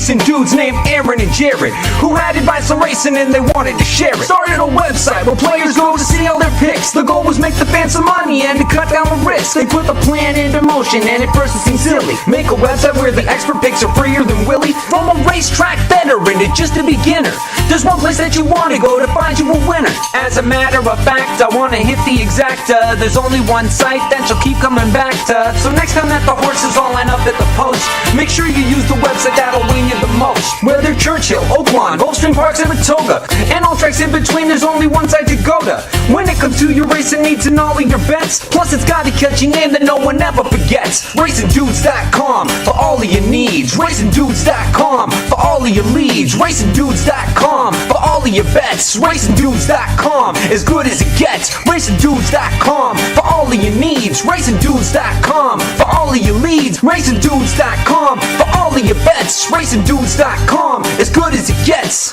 racing dudes named Aaron and Jared who had advice on racing and they wanted to share it. Started a website where players go to see all their picks. The goal was make the fans some money and to cut down the risk. They put the plan into motion and at first it seemed silly. Make a website where the expert picks are freer than Willie. From a racetrack veteran to just a beginner, there's one place that you want to go to find you a winner. As a matter of fact, I want to hit the exacta. There's only one site that you'll keep coming back to. So next time that the horses all line up at the post, make sure you use the website that'll win you the most. Whether Churchill, Oaklawn, Gulfstream Park, Saratoga, and all tracks in between, there's only one site to go to when it comes to your racing needs and all of your bets. Plus it's got a catchy name that no one ever forgets. RacingDudes.com for all of your needs. RacingDudes.com for all of your leads. RacingDudes.com for all of your bets. RacingDudes.com, as good as it gets. RacingDudes.com for all of your needs. RacingDudes.com for all of your leads. RacingDudes.com for all of your bets. RacingDudes.com, as good as it gets.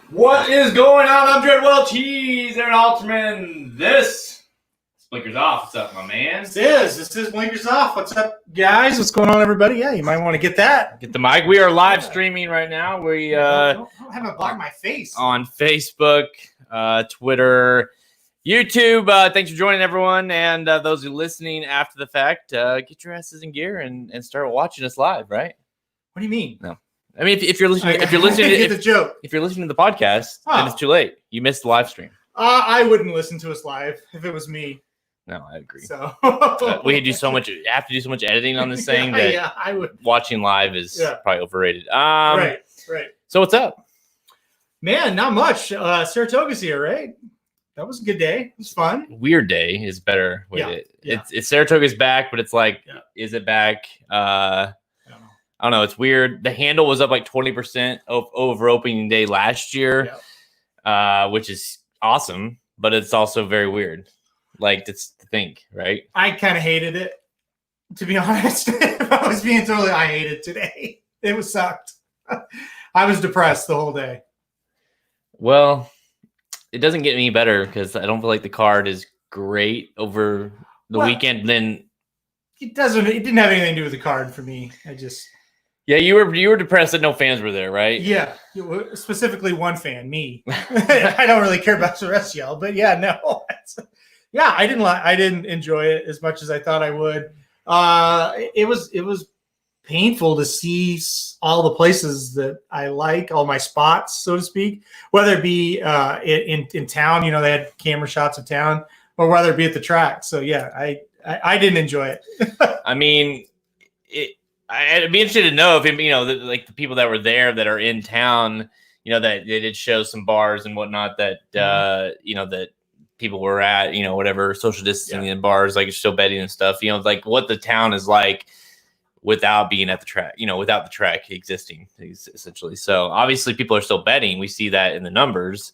What is going on? I'm Jared Welch. He's Aaron Alterman. This is Blinkers Off. What's up, my man? This is Blinkers Off. What's up, guys? What's going on, everybody? Yeah, you might want to get that. Get the mic. We are live streaming right now. We don't have it block my face. On Facebook, Twitter, YouTube. Thanks for joining, everyone, and those who are listening after the fact. Get your asses in gear and start watching us live. Right? What do you mean? No. I mean, if you're listening, if you're listening to the podcast, then it's too late. You missed the live stream. I wouldn't listen to us live if it was me. No, I agree. So we have to do so much editing on this thing that I would. Watching live is probably overrated. Right. So what's up, man? Not much. Saratoga's here, right? That was a good day. It was fun. Weird day is better with it. It's Saratoga's back, but it's like, is it back? I don't know. It's weird. The handle was up like 20% over opening day last year, which is awesome, but it's also very weird. Like, it's to think, right? I kind of hated it, to be honest. If I was being totally, I hated today. It was sucked. I was depressed the whole day. Well, it doesn't get any better because I don't feel like the card is great over the weekend. Then it didn't have anything to do with the card for me. Yeah, you were depressed that no fans were there, right? Yeah, specifically one fan, me. I don't really care about the rest of y'all, but no. I didn't enjoy it as much as I thought I would. It was painful to see all the places that I like, all my spots, so to speak, whether it be in town, they had camera shots of town, or whether it be at the track. So I didn't enjoy it. I mean, I'd be interested to know if like the people that were there that are in town, that they did show some bars and whatnot that that people were at, whatever, social distancing in bars, like still betting and stuff, like what the town is like without being at the track, without the track existing, essentially. So obviously people are still betting. We see that in the numbers,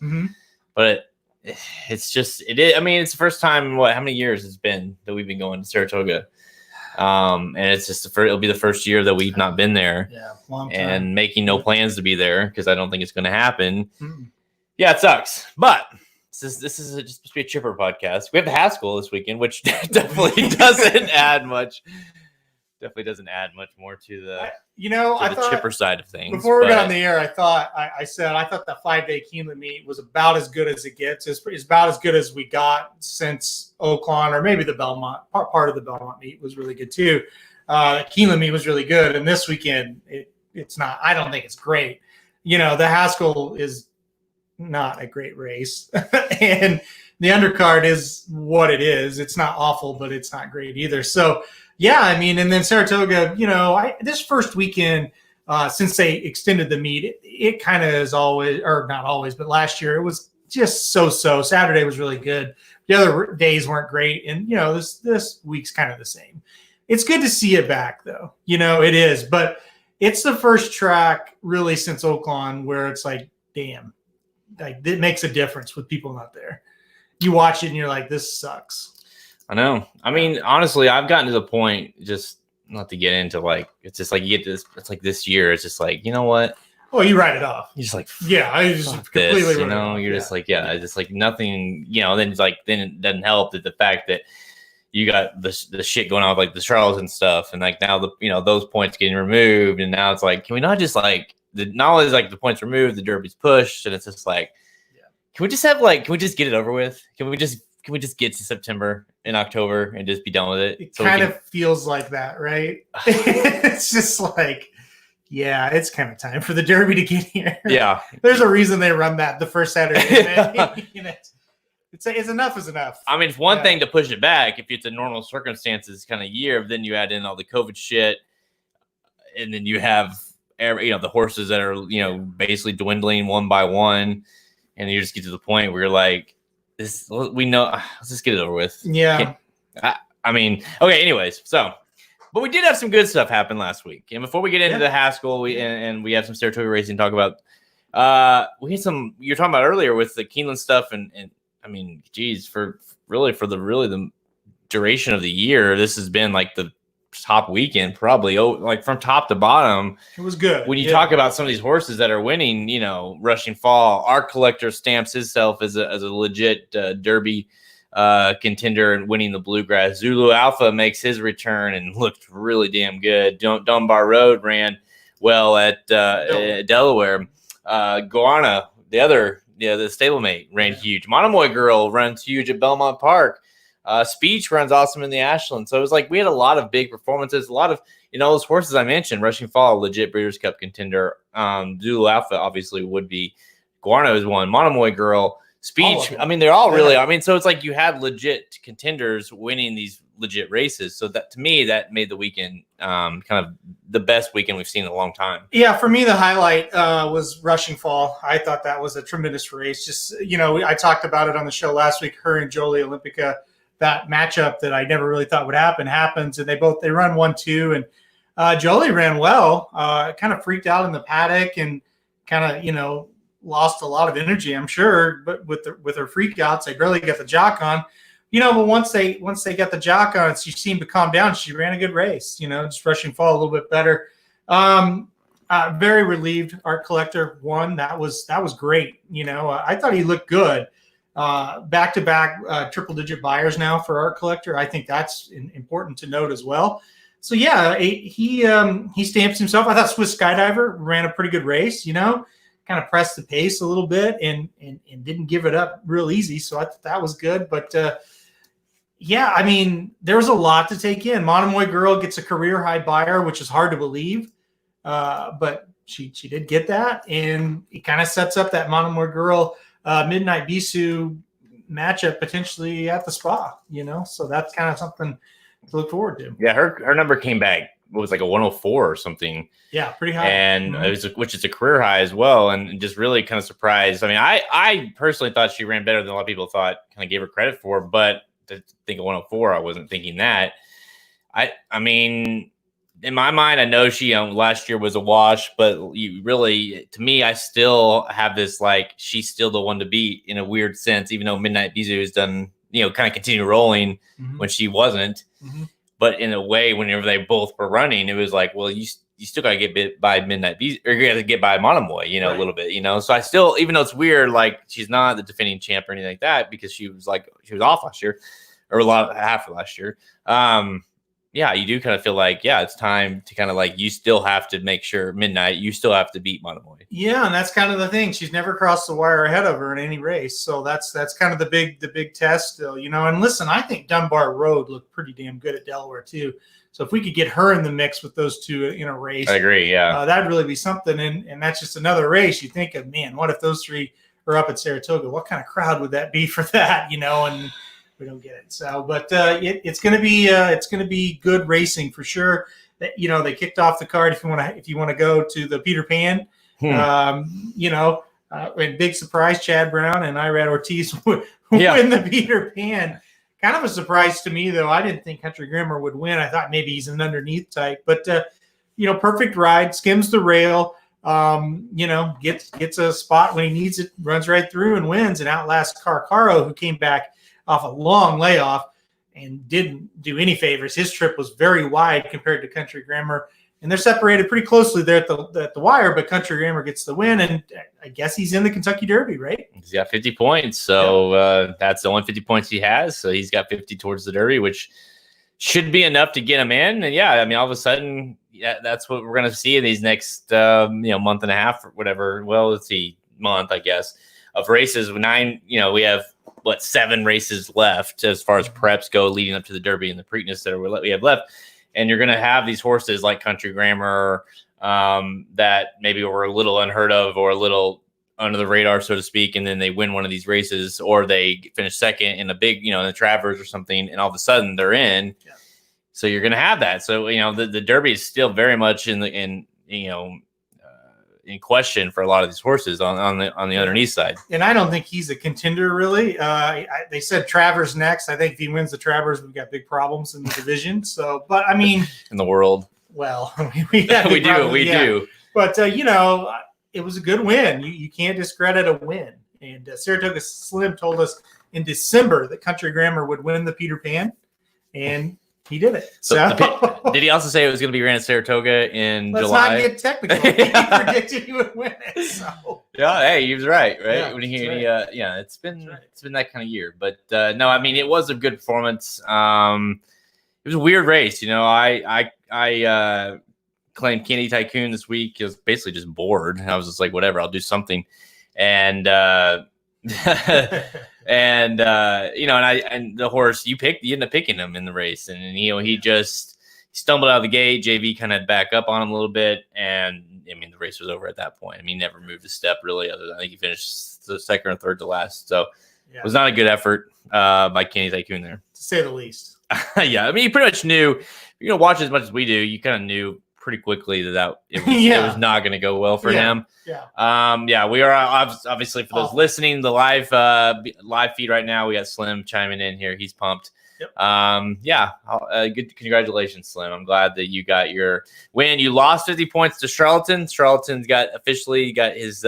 but it's just it's the first time. How many years it's been that we've been going to Saratoga? And it's just it'll be the first year that we've not been there, long time. And making no plans to be there because I don't think it's going to happen. Yeah, it sucks, but this is just supposed to be a chipper podcast. We have the Haskell this weekend, which definitely doesn't add much. Definitely doesn't add much more to the the chipper side of things. Before we got on the air, I thought that 5-day Keeneland meet was about as good as it gets. It's about as good as we got since Oaklawn, or maybe the Belmont part of the Belmont meet was really good too. Keeneland meet was really good, and this weekend it's not. I don't think it's great. The Haskell is not a great race, and the undercard is what it is. It's not awful, but it's not great either. So. Yeah, and then Saratoga, this first weekend, since they extended the meet, it kind of is always, or not always, but last year it was just so. Saturday was really good. The other days weren't great. And, this week's kind of the same. It's good to see it back, though. It is. But it's the first track really since Oaklawn where it's like, damn, like it makes a difference with people not there. You watch it and you're like, this sucks. I know. Honestly, I've gotten to the point, just not to get into it's just like you get this. It's like this year. It's just like, you know what? Oh, you write it off. You're just like, I just completely this, you're just like, just like nothing. Then it doesn't help that the fact that you got the shit going on with like the Charles and stuff, and like now those points getting removed, and now it's like, can we not just like not only is like the points removed, the Derby's pushed, and it's just like, can we just get it over with? Can we just get to September and October and just be done with it? It kind of feels like that, right? It's just like, yeah, it's kind of time for the Derby to get here. Yeah. There's a reason they run that the first Saturday. It's enough is enough. I mean, it's one thing to push it back if it's a normal circumstances kind of year, but then you add in all the COVID shit, and then you have the horses that are basically dwindling one by one, and you just get to the point where you're like, let's just get it over with. Yeah. I mean, okay. Anyways, but we did have some good stuff happen last week, and before we get into the Haskell, we have some Saratoga racing to talk about. We had some you were talking about earlier with the Keeneland stuff, and I mean, geez, for the duration of the year, this has been like the top weekend, probably. Like from top to bottom, it was good. When you talk about some of these horses that are winning, Rushing Fall, Art Collector stamps himself as a legit Derby contender and winning the Bluegrass. Zulu Alpha makes his return and looked really damn good. Dunbar Road ran well at Delaware. Guarna, the stablemate, ran huge. Monomoy Girl runs huge at Belmont Park. Speech runs awesome in the Ashland. So it was like we had a lot of big performances. A lot of those horses I mentioned. Rushing Fall, legit Breeders' Cup contender. Zulu Alpha obviously would be. Guarna is one. Monomoy Girl. Speech. I mean, they're all really. I mean, so it's like you had legit contenders winning these legit races. So that to me, that made the weekend kind of the best weekend we've seen in a long time. Yeah, for me, the highlight was Rushing Fall. I thought that was a tremendous race. Just I talked about it on the show last week. Her and Jolie Olympica, that matchup that I never really thought would happens, and they run 1-2, and Jolie ran well. Kind of freaked out in the paddock and kind of lost a lot of energy, I'm sure, but with her freak outs, they barely got the jock on. But once they got the jock on, she seemed to calm down. She ran a good race, just Rushing Fall a little bit better. Very relieved Art Collector won. That was great. I thought he looked good. Back-to-back triple-digit buyers now for Art Collector. I think that's important to note as well. So yeah, he stamps himself. I thought Swiss Skydiver ran a pretty good race. Kind of pressed the pace a little bit and didn't give it up real easy. So I thought that was good. But I mean, there was a lot to take in. Monomoy Girl gets a career high buyer, which is hard to believe. But she did get that. And it kind of sets up that Monomoy Girl Midnight Bisou matchup potentially at the Spa, So that's kind of something to look forward to. Yeah, her number came back. It was like a 104 or something. Yeah, pretty high. And which is a career high as well. And just really kind of surprised. I mean, I personally thought she ran better than a lot of people thought, kind of gave her credit for. But to think of 104, I wasn't thinking that. I mean, in my mind, I know she last year was a wash, but you really, to me, I still have this like she's still the one to beat in a weird sense, even though Midnight Bisou has done, kind of continue rolling when she wasn't. Mm-hmm. But in a way, whenever they both were running, it was like, well, you still got to get bit by Midnight Bisou, or you got to get by Monomoy, right. A little bit, So I still, even though it's weird, like she's not the defending champ or anything like that, because she was off last year, or half of last year. Yeah, you do kind of feel like, it's time to kind of like, you still have to make sure Midnight, you still have to beat Monomoy. Yeah, and that's kind of the thing. She's never crossed the wire ahead of her in any race. So that's kind of the big test still, And listen, I think Dunbar Road looked pretty damn good at Delaware too. So if we could get her in the mix with those two in a race, I agree, yeah. That'd really be something. And that's just another race. You think of, man, what if those three are up at Saratoga? What kind of crowd would that be for that, And we don't get it. So, but it's going to be good racing for sure. They kicked off the card. If you want to go to the Peter Pan, and big surprise, Chad Brown and Irad Ortiz win the Peter Pan. Kind of a surprise to me, though. I didn't think Country Grimmer would win. I thought maybe he's an underneath type, but perfect ride, skims the rail. Gets a spot when he needs it, runs right through and wins, and outlasts Carcaro, who came back off a long layoff and didn't do any favors. His trip was very wide compared to Country Grammar, and they're separated pretty closely there at the wire. But Country Grammar gets the win, and I guess he's in the Kentucky Derby, right? He's got 50 points, so that's the only 50 points he has. So he's got 50 towards the Derby, which should be enough to get him in. And yeah, I mean, all of a sudden, that's what we're going to see in these next month and a half or whatever. Well, let's see, month, I guess, of races. 9, we have 7 races left as far as preps go leading up to the Derby and the Preakness that we have left. And you're going to have these horses like Country Grammar that maybe were a little unheard of or a little under the radar, so to speak, and then they win one of these races, or they finish second in a big, in the Travers or something, and all of a sudden they're in. Yeah. So you're going to have that. So the Derby is still very much in question for a lot of these horses on the underneath side. And I don't think he's a contender really. They said Travers next. I think if he wins the Travers, we've got big problems in the division. So, but I mean, in the world, well, we do. But it was a good win. You can't discredit a win. And Saratoga Slim told us in December that Country Grammar would win the Peter Pan, and he did it. So did he also say it was going to be ran at Saratoga in Let's July? Let's not get technical. He predicted he would win it. So. Yeah, hey, he was right? Yeah, when it's been that kind of year. But no, I mean, it was a good performance. It was a weird race. I claimed Candy Tycoon this week. I was basically just bored. I was just like, whatever, I'll do something. And and the horse you ended up picking him in the race, and he stumbled out of the gate. JV kind of back up on him a little bit, and I mean the race was over at that point. I mean, he never moved a step really. Other than I think he finished the second or third to last. So it was not a good effort by Candy Tycoon there, to say the least. Yeah, I mean, you pretty much knew. Watch as much as we do. You kind of knew pretty quickly that it was not going to go well for him. Yeah. We are obviously, for those listening, the live feed right now, we got Slim chiming in here. He's pumped. Yep. Good. Congratulations, Slim. I'm glad that you got your win. You lost 50 points to Charlatan. Charlatan's officially got his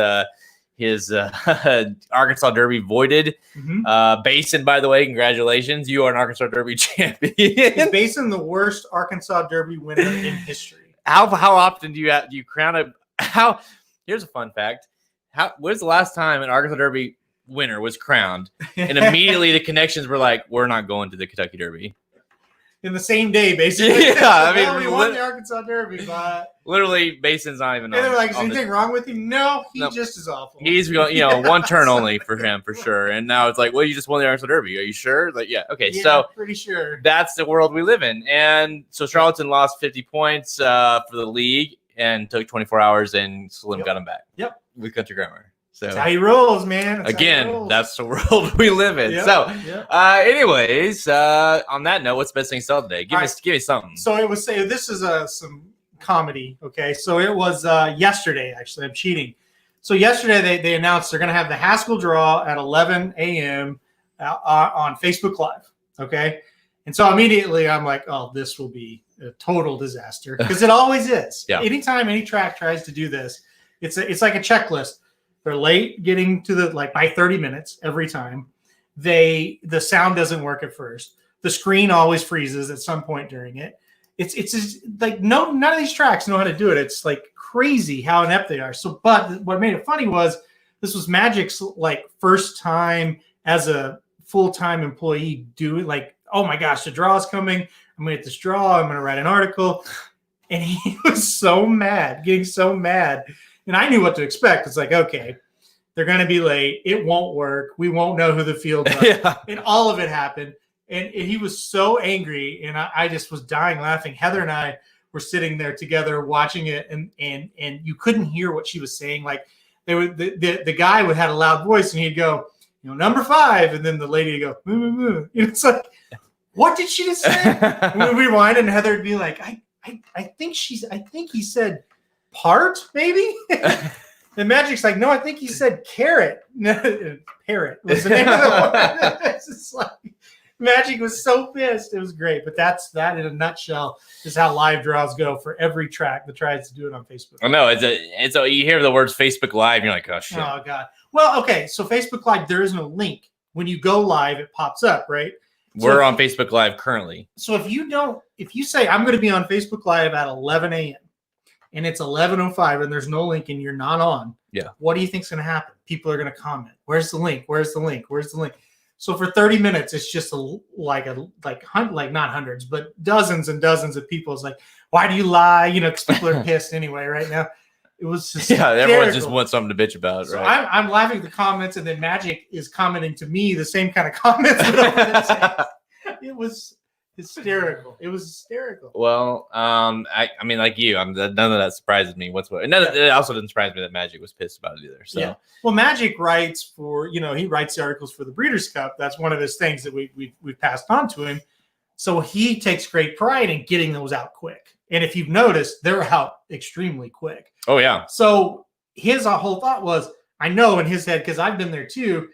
Arkansas Derby voided. Mm-hmm. Basin, by the way, congratulations. You are an Arkansas Derby champion. Is Basin the worst Arkansas Derby winner in history? How often do you crown a? Here's a fun fact. When's the last time an Arkansas Derby winner was crowned, and immediately the connections were like, we're not going to the Kentucky Derby. In the same day, basically. Yeah, I mean, we won the Arkansas Derby, but literally, Basin's not even. And they're like, is anything wrong with him? No, he's just as awful. He's one turn only for him for sure. And now it's like, well, you just won the Arkansas Derby. Are you sure? Like, yeah, okay. Yeah, so pretty sure that's the world we live in. And so Charlatan lost 50 points for the league and took 24 hours, and Slim got him back. Yep, with Country Grammar. So that's how he rolls, man. That's the world we live in. Yep. So, anyways, on that note, what's the best thing to sell today? Give me something. So this is some comedy. Okay, so it was yesterday. Actually, I'm cheating. So yesterday they announced they're going to have the Haskell draw at 11 a.m. On Facebook Live. Okay, and so immediately I'm like, oh, this will be a total disaster, because it always is. Yeah. Anytime any track tries to do this, it's like a checklist. They're late getting to by 30 minutes every time. The sound doesn't work at first. The screen always freezes at some point during it. It's just like none of these tracks know how to do it. It's like crazy how inept they are. So, but what made it funny was this was Magic's first time as a full-time employee doing oh my gosh, the draw is coming. I'm gonna get this draw. I'm gonna write an article, and he was so mad, getting so mad. And I knew what to expect. It's like, okay, they're going to be late. It won't work. We won't know who the field are. Yeah. And all of it happened. And he was so angry. And I just was dying laughing. Heather and I were sitting there together watching it. And you couldn't hear what she was saying. Like the guy had a loud voice, and he'd go, number 5. And then the lady would go, moo, moo, moo. It's like, what did she just say? And we'd rewind, and Heather would be like, I think he said part, maybe. And Magic's like, no, I think he said carrot. Parrot was the name of the one. It's just like Magic was so pissed. It was great. But that in a nutshell is how live draws go for every track that tries to do it on Facebook. I know it's you hear the words Facebook Live, and you're like, oh shit. Oh god. Well, okay, so Facebook Live, there is no link. When you go live, it pops up, right? We're on Facebook Live currently. So if you say I'm going to be on Facebook Live at 11 a.m., and it's 11:05 and there's no link and you're not on, Yeah. what do you think's going to happen? People are going to comment, "Where's the link? Where's the link? Where's the link?" So for 30 minutes, it's just like not hundreds, but dozens and dozens of people. It's like, "Why do you lie?" Because people are pissed anyway right now. It was just everyone just wants something to bitch about, so right? I'm laughing at the comments, and then Magic is commenting to me the same kind of comments. It was hysterical. It was hysterical. Well, I mean, like you, none of that surprises me whatsoever. And it also didn't surprise me that Magic was pissed about it either. So, yeah. Well, Magic writes for, he writes the articles for the Breeders' Cup. That's one of his things that we've passed on to him. So he takes great pride in getting those out quick. And if you've noticed, they're out extremely quick. Oh yeah. So his whole thought was, I know in his head, because I've been there too.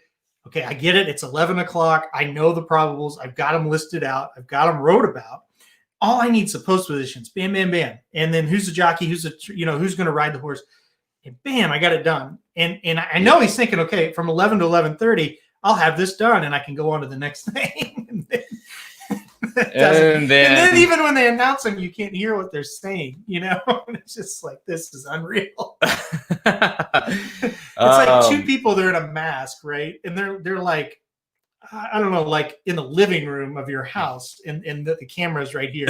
Okay, I get it. It's 11 o'clock. I know the probables. I've got them listed out. I've got them wrote about. All I need is the post positions. Bam, bam, bam. And then who's the jockey? Who's going to ride the horse? And bam, I got it done. And I know he's thinking, okay, from 11 to 11:30, I'll have this done and I can go on to the next thing. and then even when they announce them, you can't hear what they're saying. It's just like, this is unreal. It's like two people, they're in a mask, right? And they're like, I don't know, like in the living room of your house, and the camera's right here.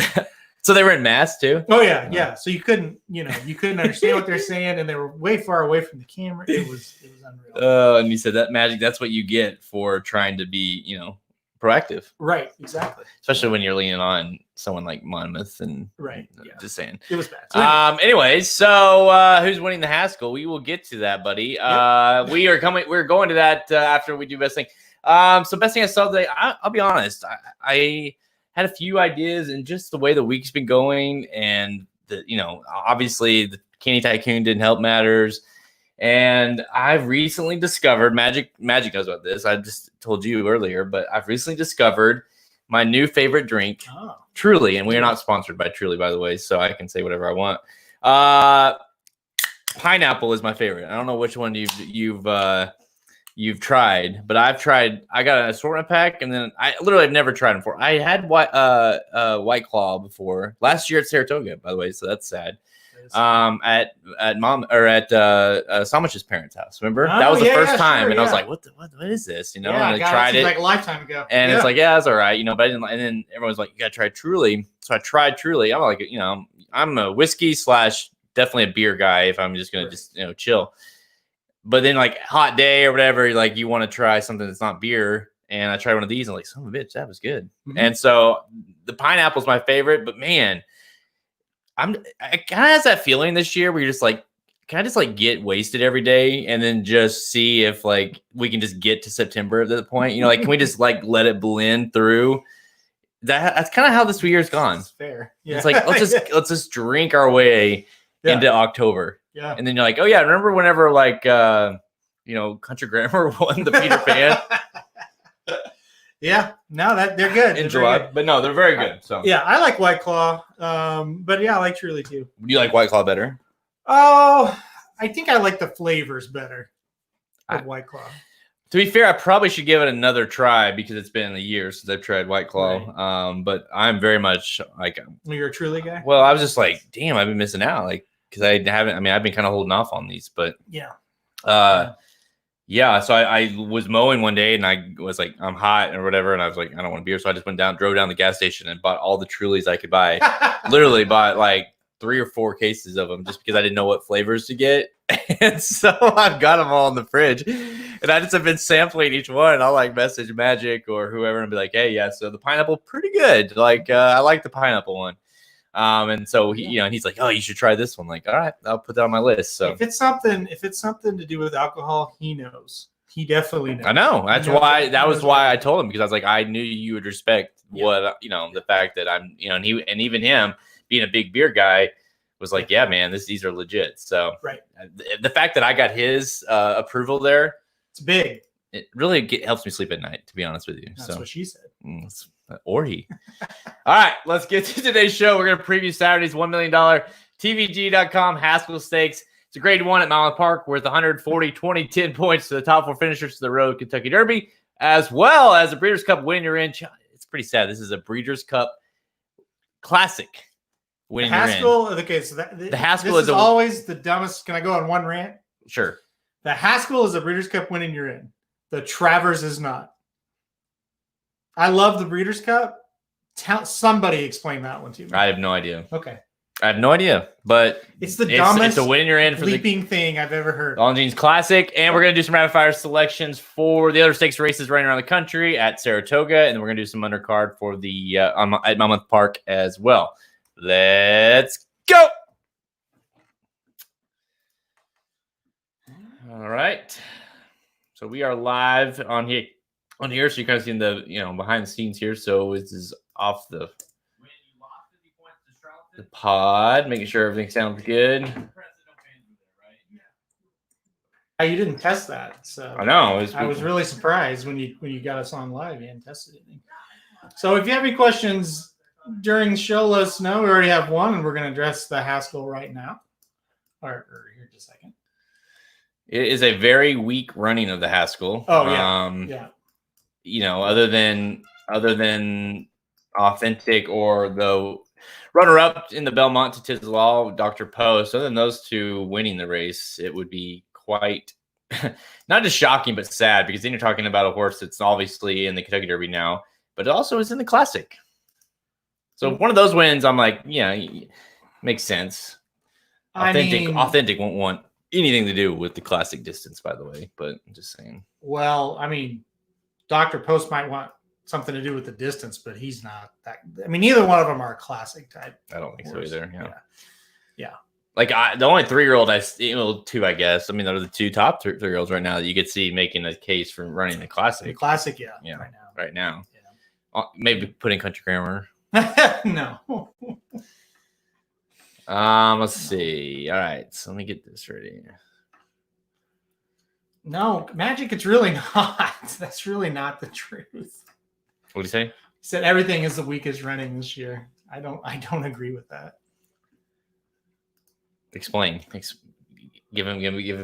So they were in masks too? Oh yeah. So you couldn't understand what they're saying, and they were way far away from the camera. It was unreal. And you said that Magic, that's what you get for trying to be, proactive. Right, exactly. Especially when you're leaning on someone like Monmouth and right. Yeah. Just saying. It was bad. So anyways, so who's winning the Haskell? We will get to that, buddy. Yep. We're going to that after we do best thing. So best thing I saw today, I'll be honest, I had a few ideas, and just the way the week's been going, and obviously the Candy Tycoon didn't help matters. And I've recently discovered, Magic knows about this, I just told you earlier, but I've recently discovered my new favorite drink, Truly. And we are not sponsored by Truly, by the way, so I can say whatever I want. Pineapple is my favorite. I don't know which one you've tried, but I've tried. I got an assortment pack, and then I literally have never tried them before. I had White Claw before last year at Saratoga, by the way, so that's sad. At mom or at Sandwich's parents' house. Remember? That was the first time, and I was like, "What is this?" And I tried it like a lifetime ago, and it's like, yeah, it's all right, but I didn't. And then everyone's like, "You gotta try Truly." So I tried Truly. I'm like, I'm a whiskey / definitely a beer guy if I'm just gonna just chill. But then like hot day or whatever, like you want to try something that's not beer. And I tried one of these, and I'm like, son of a bitch, that was good. Mm-hmm. And so the pineapple's my favorite, but man, I kind of has that feeling this year where you're just like, can I just like get wasted every day and then just see if like we can just get to September at that point? Like, can we just like let it blend through? That's kind of how this year's gone. That's fair. Yeah. It's like let's just drink our way into October. Yeah. And then you're like, oh yeah, remember whenever like Country Grammar won the Peter Pan? Yeah, no, that they're good in July, but no, they're very good. So yeah, I like White Claw, but yeah, I like Truly too. Do you like White Claw better? Oh, I think I like the flavors better of White Claw. To be fair, I probably should give it another try because it's been a year since I've tried White Claw. Right. But I'm very much like you're a Truly guy. Well, I was just like, damn, I've been missing out, like because I haven't. I mean, I've been kind of holding off on these, but yeah, so I was mowing one day and I was like, I'm hot or whatever. And I was like, I don't want a beer. So I just drove down the gas station and bought all the Trulies I could buy. Literally bought like 3 or 4 cases of them just because I didn't know what flavors to get. And so I've got them all in the fridge. And I just have been sampling each one. I'll like message Magic or whoever and be like, hey, yeah, so the pineapple, pretty good. Like, I like the pineapple one. And so he, he's like, oh, you should try this one. Like, all right, I'll put that on my list. So if it's something to do with alcohol, he knows. He definitely knows. I know. That was why I told him, because I was like, I knew you would respect what, the fact that I'm, and even him being a big beer guy was like, yeah, man, these are legit. So the fact that I got his approval there, it's big. It really helps me sleep at night, to be honest with you. That's what she said. Or he. All right, let's get to today's show. We're going to preview Saturday's $1 million TVG.com Haskell Stakes. It's a grade 1 at Monmouth Park worth 140, 20, 10 points to the top 4 finishers to the Road Kentucky Derby, as well as a Breeders' Cup win you're in. It's pretty sad. This is a Breeders' Cup Classic. winning Haskell. Okay, so The Haskell this is is a- always the dumbest. Can I go on one rant? Sure. The Haskell is a Breeders' Cup winning you're in. The Travers is not. I love the Breeders' Cup. Somebody explain that one to me. I have no idea. Okay. I have no idea, but It's the dumbest it's a win you're in for the bleeping thing I've ever heard. Longines Classic, and we're going to do some rapid fire selections for the other stakes races running around the country at Saratoga, and then we're going to do some undercard for the at Monmouth Park as well. Let's go. All right. So we are live on here, so you kind of seeing the behind the scenes here. So this is off the pod, making sure everything sounds good. You didn't test that, so I know. I was really surprised when you got us on live. You hadn't tested anything. So if you have any questions during the show, let us know. We already have one, and we're going to address the Haskell right now. Or here in a second. It is a very weak running of the Haskell. Oh yeah, yeah. Other than Authentic or the runner-up in the Belmont to Tizlaw, Dr. Post, other than those two winning the race, it would be quite not just shocking but sad, because then you're talking about a horse that's obviously in the Kentucky Derby now, but it also is in the Classic. So one of those wins, I'm like, yeah, makes sense. Authentic won't want anything to do with the Classic distance, by the way, but I'm just saying. Well, I mean, Dr. Post might want something to do with the distance, but he's not that. I mean, neither one of them are a Classic type. I don't think so either. Yeah. Like the only 3-year-old two, I guess. I mean, those are the two top 3-year-olds right now that you could see making a case for running the Classic. The Classic, yeah. Right now. Yeah. Maybe putting Country Grammar. No. Let's see. All right, so let me get this ready. No, Magic, it's really not. That's really not the truth. What do you say? He said everything is the weakest running this year. I don't agree with that. Explain. Give him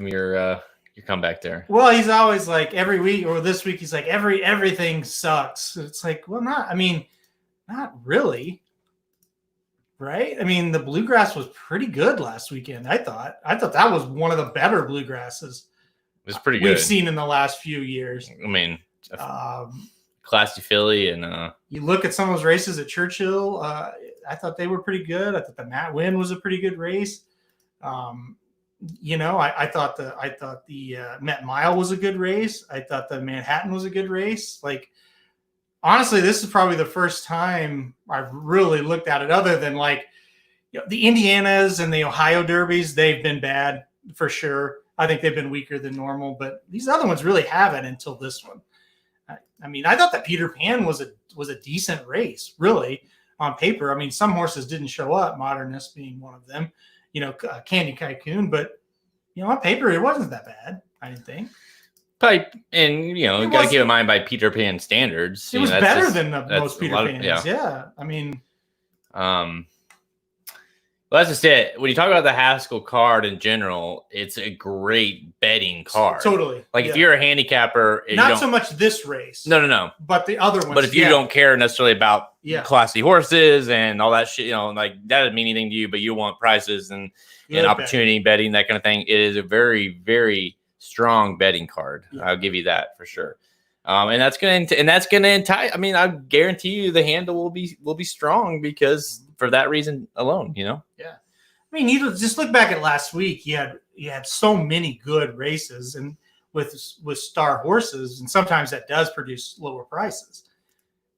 your comeback there. Well, he's always like every week or this week he's like everything sucks. It's like, well, not really. Right? I mean, the bluegrass was pretty good last weekend. I thought that was one of the better bluegrasses it was pretty good. We've seen in the last few years. I mean, Classy Philly, and you look at some of those races at Churchill. I thought they were pretty good. I thought the Matt Wynn was a pretty good race. I thought the Met Mile was a good race. I thought the Manhattan was a good race. Like, honestly, this is probably the first time I've really looked at it, other than the Indianas and the Ohio Derbies. They've been bad for sure. I think they've been weaker than normal, but these other ones really haven't until this one. I mean, I thought that Peter Pan was a decent race, really, on paper. I mean, some horses didn't show up, Modernist being one of them, Candy Tycoon, but, on paper, it wasn't that bad, I didn't think. And, got to keep in mind by Peter Pan standards. It was better than most Peter Pans. Yeah. I mean. Well, that's just it. When you talk about the Haskell card in general, it's a great betting card. Totally. If you're a handicapper. Not so much this race. No. But the other ones. But if you don't care necessarily about classy horses and all that shit, that doesn't mean anything to you, but you want prices and opportunity betting, that kind of thing. It is a very, very strong betting card. Yeah. I'll give you that for sure. And that's going to entice. I mean, I guarantee you the handle will be strong because for that reason alone, Yeah. I mean, you just look back at last week. You had so many good races and with star horses, and sometimes that does produce lower prices.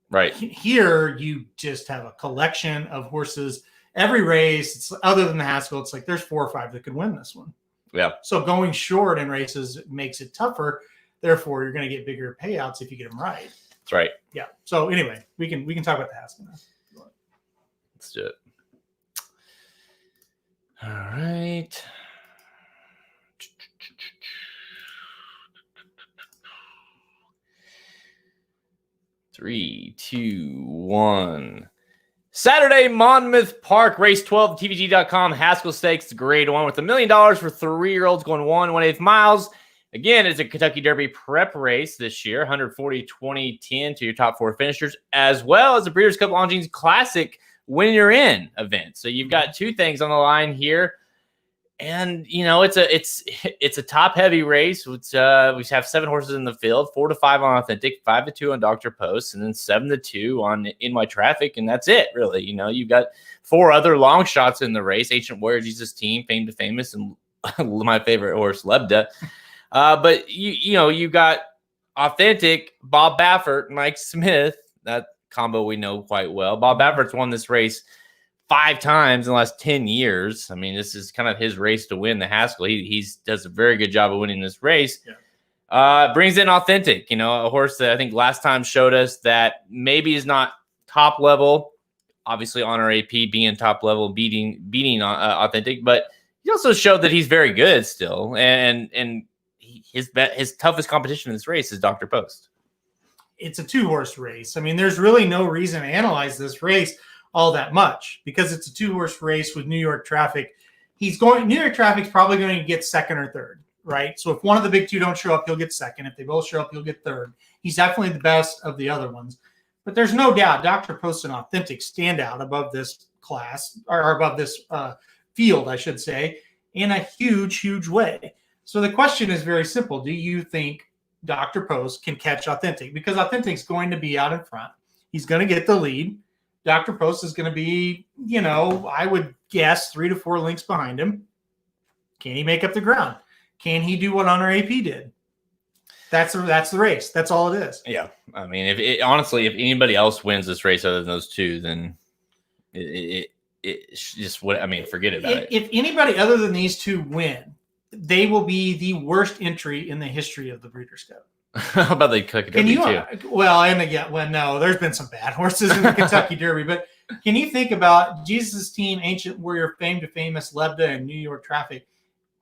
Right. Here, you just have a collection of horses. Every race, it's other than the Haskell, it's like there's 4 or 5 that could win this one. Yeah. So going short in races makes it tougher. Therefore, you're going to get bigger payouts if you get them right. That's right. Yeah. So anyway, we can talk about the Haskell now. Let's do it. All right. Three, 2, 1. Saturday, Monmouth Park, race 12, TVG.com, Haskell Stakes, grade 1 with $1 million for 3-year-olds going 1/8 miles. Again, it's a Kentucky Derby prep race this year, 140, 20, 10 to your top 4 finishers, as well as the Breeders' Cup Longines Classic when you're in events. So you've got two things on the line here. And it's a top heavy race. Which, we have 7 horses in the field, 4 to 5 on Authentic, 5 to 2 on Dr. Post, and then 7 to 2 on NY Traffic, and that's it, really. You've got 4 other long shots in the race: Ancient Warrior, Jesus Team, Fame to Famous, and my favorite horse, Lebda. But you got Authentic, Bob Baffert, Mike Smith. That combo we know quite well. Bob Baffert's won this race 5 times in the last 10 years. I mean, this is kind of his race to win the Haskell. He does a very good job of winning this race. Yeah. Brings in Authentic, a horse that I think last time showed us that maybe is not top level. Obviously, Honor AP being top level, beating Authentic, but he also showed that he's very good still. And his toughest competition in this race is Dr. Post. It's a 2-horse race. I mean, there's really no reason to analyze this race all that much because it's a 2-horse race with New York Traffic. New York Traffic's probably going to get second or third, right? So if one of the big 2 don't show up, he'll get second. If they both show up, he'll get third. He's definitely the best of the other ones. But there's no doubt Dr. Post and Authentic stand out above this class, or above this field, I should say, in a huge, huge way. So the question is very simple. Do you think Dr. Post can catch Authentic? Because Authentic's going to be out in front. He's going to get the lead. Dr. Post is going to be, I would guess 3 to 4 lengths behind him. Can he make up the ground? Can he do what Honor AP did? That's the race. That's all it is. Yeah. I mean, honestly, if anybody else wins this race other than those 2, then it's just what, forget about it. If anybody other than these 2 win, they will be the worst entry in the history of the Breeders' Cup. How about the Kentucky Derby too? No, there's been some bad horses in the Kentucky Derby, but can you think about Jesus' Team, Ancient Warrior, Fame to Famous, Lebda, and New York Traffic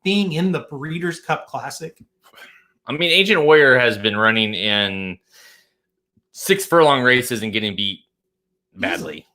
being in the Breeders' Cup Classic? I mean, Ancient Warrior has been running in 6 furlong races and getting beat badly.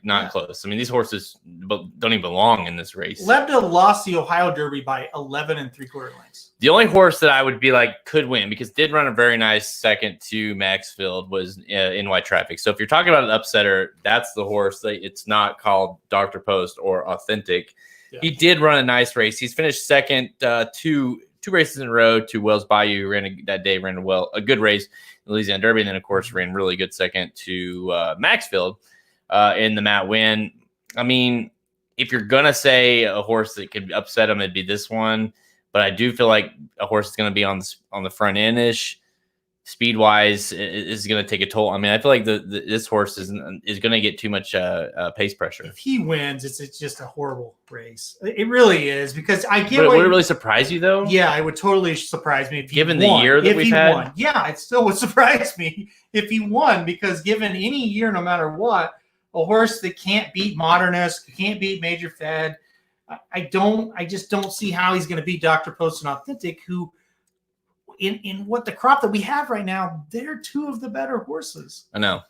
Not close. I mean, these horses don't even belong in this race. Lebda lost the Ohio Derby by 11 3/4 lengths. The only horse that I would be could win, because did run a very nice second to Maxfield, was NY Traffic. So if you're talking about an upsetter, that's the horse. It's not called Dr. Post or Authentic. Yeah. He did run a nice race. He's finished second 2 races in a row to Wells Bayou. Ran a good race in the Louisiana Derby, and then of course ran really good second to Maxfield in the Matt Winn. I mean, if you're gonna say a horse that could upset him, it'd be this one. But I do feel like a horse is going to be on the front end ish, speed wise, is going to take a toll. I mean, I feel like this horse is going to get too much pace pressure. If he wins, it's just a horrible race. It really is, because I get. But would it really surprise you though? Yeah, it would totally surprise me if he given won. The year that we've had. Won. Yeah, it still would surprise me if he won, because given any year, no matter what, a horse that can't beat Modernist, can't beat Major Fed. I just don't see how he's going to beat Dr. Post and Authentic, who in what the crop that we have right now, they're 2 of the better horses. I know.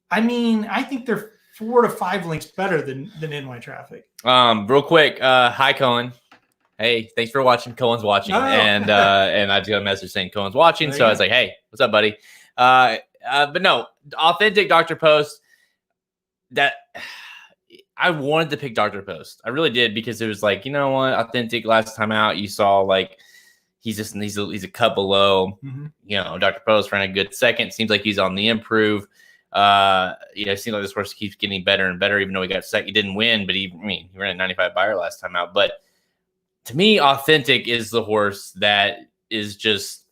I mean, I think they're 4 to 5 lengths better than NY Traffic. Real quick. Hi, Cohen. Hey, thanks for watching. Cohen's watching. Oh. And I just got a message saying Cohen's watching. So I was like, hey, what's up, buddy? But no, Authentic, Dr. Post, I wanted to pick Dr. Post. I really did, because it was you know what, Authentic last time out, you saw he's a cut below. Mm-hmm. Dr. Post ran a good second. Seems like he's on the improve. It seems like this horse keeps getting better and better, even though he got second. He didn't win, but he ran a 95 buyer last time out. But to me, Authentic is the horse that is just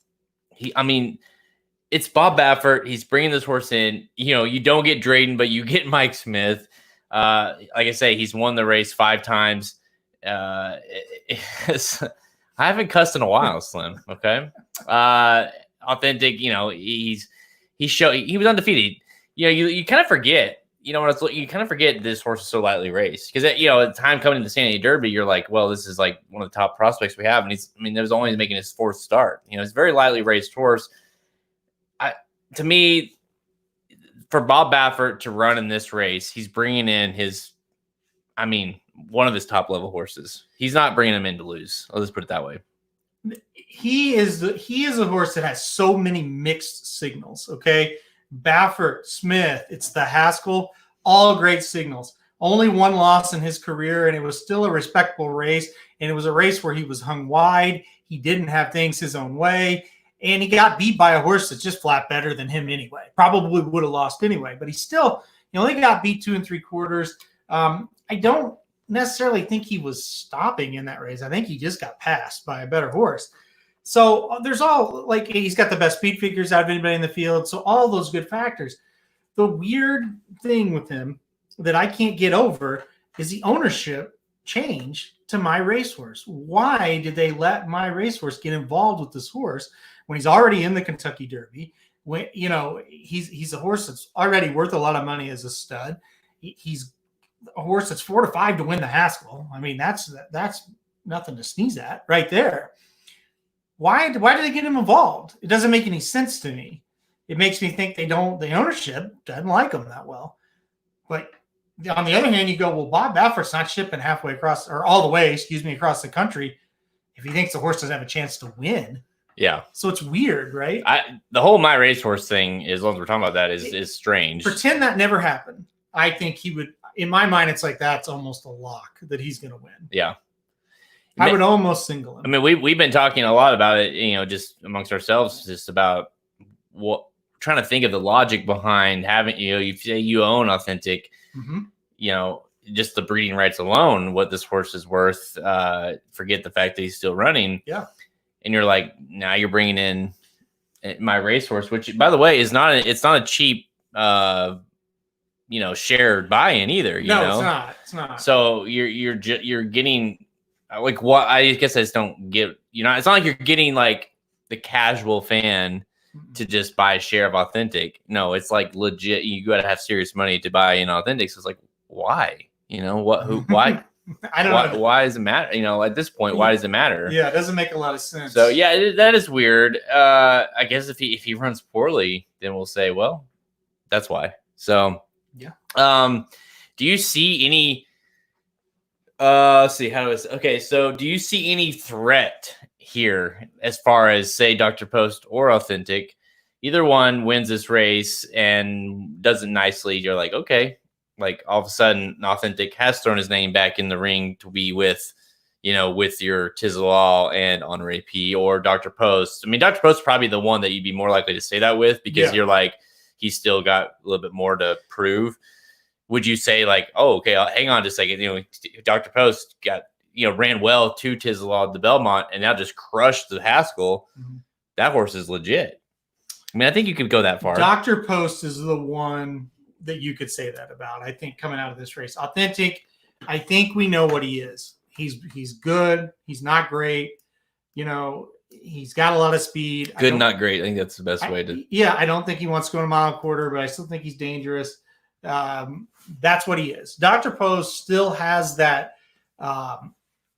it's Bob Baffert. He's bringing this horse in. You don't get Drayden, but you get Mike Smith. Like I say, he's won the race 5 times. I haven't cussed in a while, Slim. Okay. Authentic, he was undefeated. You kind of forget, you kind of forget this horse is so lightly raced, because at the time coming to the San Diego Derby, you're like, well, this is one of the top prospects we have. And there was only making his 4th start. It's a very lightly raced horse. To me, for Bob Baffert to run in this race, he's bringing in one of his top level horses. He's not bringing him in to lose. I'll just put it that way. He is a horse that has so many mixed signals. Okay, Baffert, Smith, it's the Haskell, all great signals. Only one loss in his career, and it was still a respectable race. And it was a race where he was hung wide. He didn't have things his own way. And he got beat by a horse that's just flat better than him anyway. Probably would have lost anyway. But he only got beat 2 3/4. I don't necessarily think he was stopping in that race. I think he just got passed by a better horse. So there's all, like, he's got the best speed figures out of anybody in the field. So all those good factors. The weird thing with him that I can't get over is the ownership change to My Racehorse. Why did they let My Racehorse get involved with this horse when he's already in the Kentucky Derby? When, he's a horse that's already worth a lot of money as a stud. He's a horse that's 4 to 5 to win the Haskell. I mean, that's nothing to sneeze at right there. Why did they get him involved? It doesn't make any sense to me. It makes me think the ownership doesn't like him that well. But on the other hand, you go, well, Bob Baffert's not shipping halfway across, or all the way, across the country if he thinks the horse doesn't have a chance to win. Yeah. So it's weird, right? The whole My Racehorse thing, as long as we're talking about that, is strange. Pretend that never happened. I think he would, in my mind, it's like that's almost a lock that he's going to win. Yeah. I would almost single him. I mean, we've been talking a lot about it, just amongst ourselves, just about trying to think of the logic behind having, you say you own Authentic, just the breeding rights alone, what this horse is worth, forget the fact that he's still running. Yeah. And you're like, now you're bringing in My Racehorse, which, by the way, it's not a cheap, shared buy-in either. It's not. So you're getting, like, what I guess I just don't get. It's not like you're getting like the casual fan to just buy a share of Authentic. No, it's like legit. You got to have serious money to buy in Authentic. So it's like, why? Why? I don't know. Why does it matter? At this point, why does it matter? Yeah, it doesn't make a lot of sense. So yeah, that is weird. I guess if he runs poorly, then we'll say, well, that's why. So yeah. Do you see any? Let's see. So do you see any threat here as far as, say, Dr. Post or Authentic? Either one wins this race and does it nicely. You're like, okay. Like, all of a sudden, Authentic has thrown his name back in the ring to be with your Tizalal and Honore P or Dr. Post. I mean, Dr. Post is probably the one that you'd be more likely to say that with, because you're like, he's still got a little bit more to prove. Would you say, like, oh, okay, hang on just a second. Dr. Post got, ran well to Tizalal at the Belmont and now just crushed the Haskell. Mm-hmm. That horse is legit. I mean, I think you could go that far. Dr. Post is the one that you could say that about. I think coming out of this race, Authentic, I think we know what he is. He's good. He's not great. He's got a lot of speed. Good, not great. I think that's the best way to. Yeah, I don't think he wants to go a mile and a quarter, but I still think he's dangerous. That's what he is. Dr. Post still has that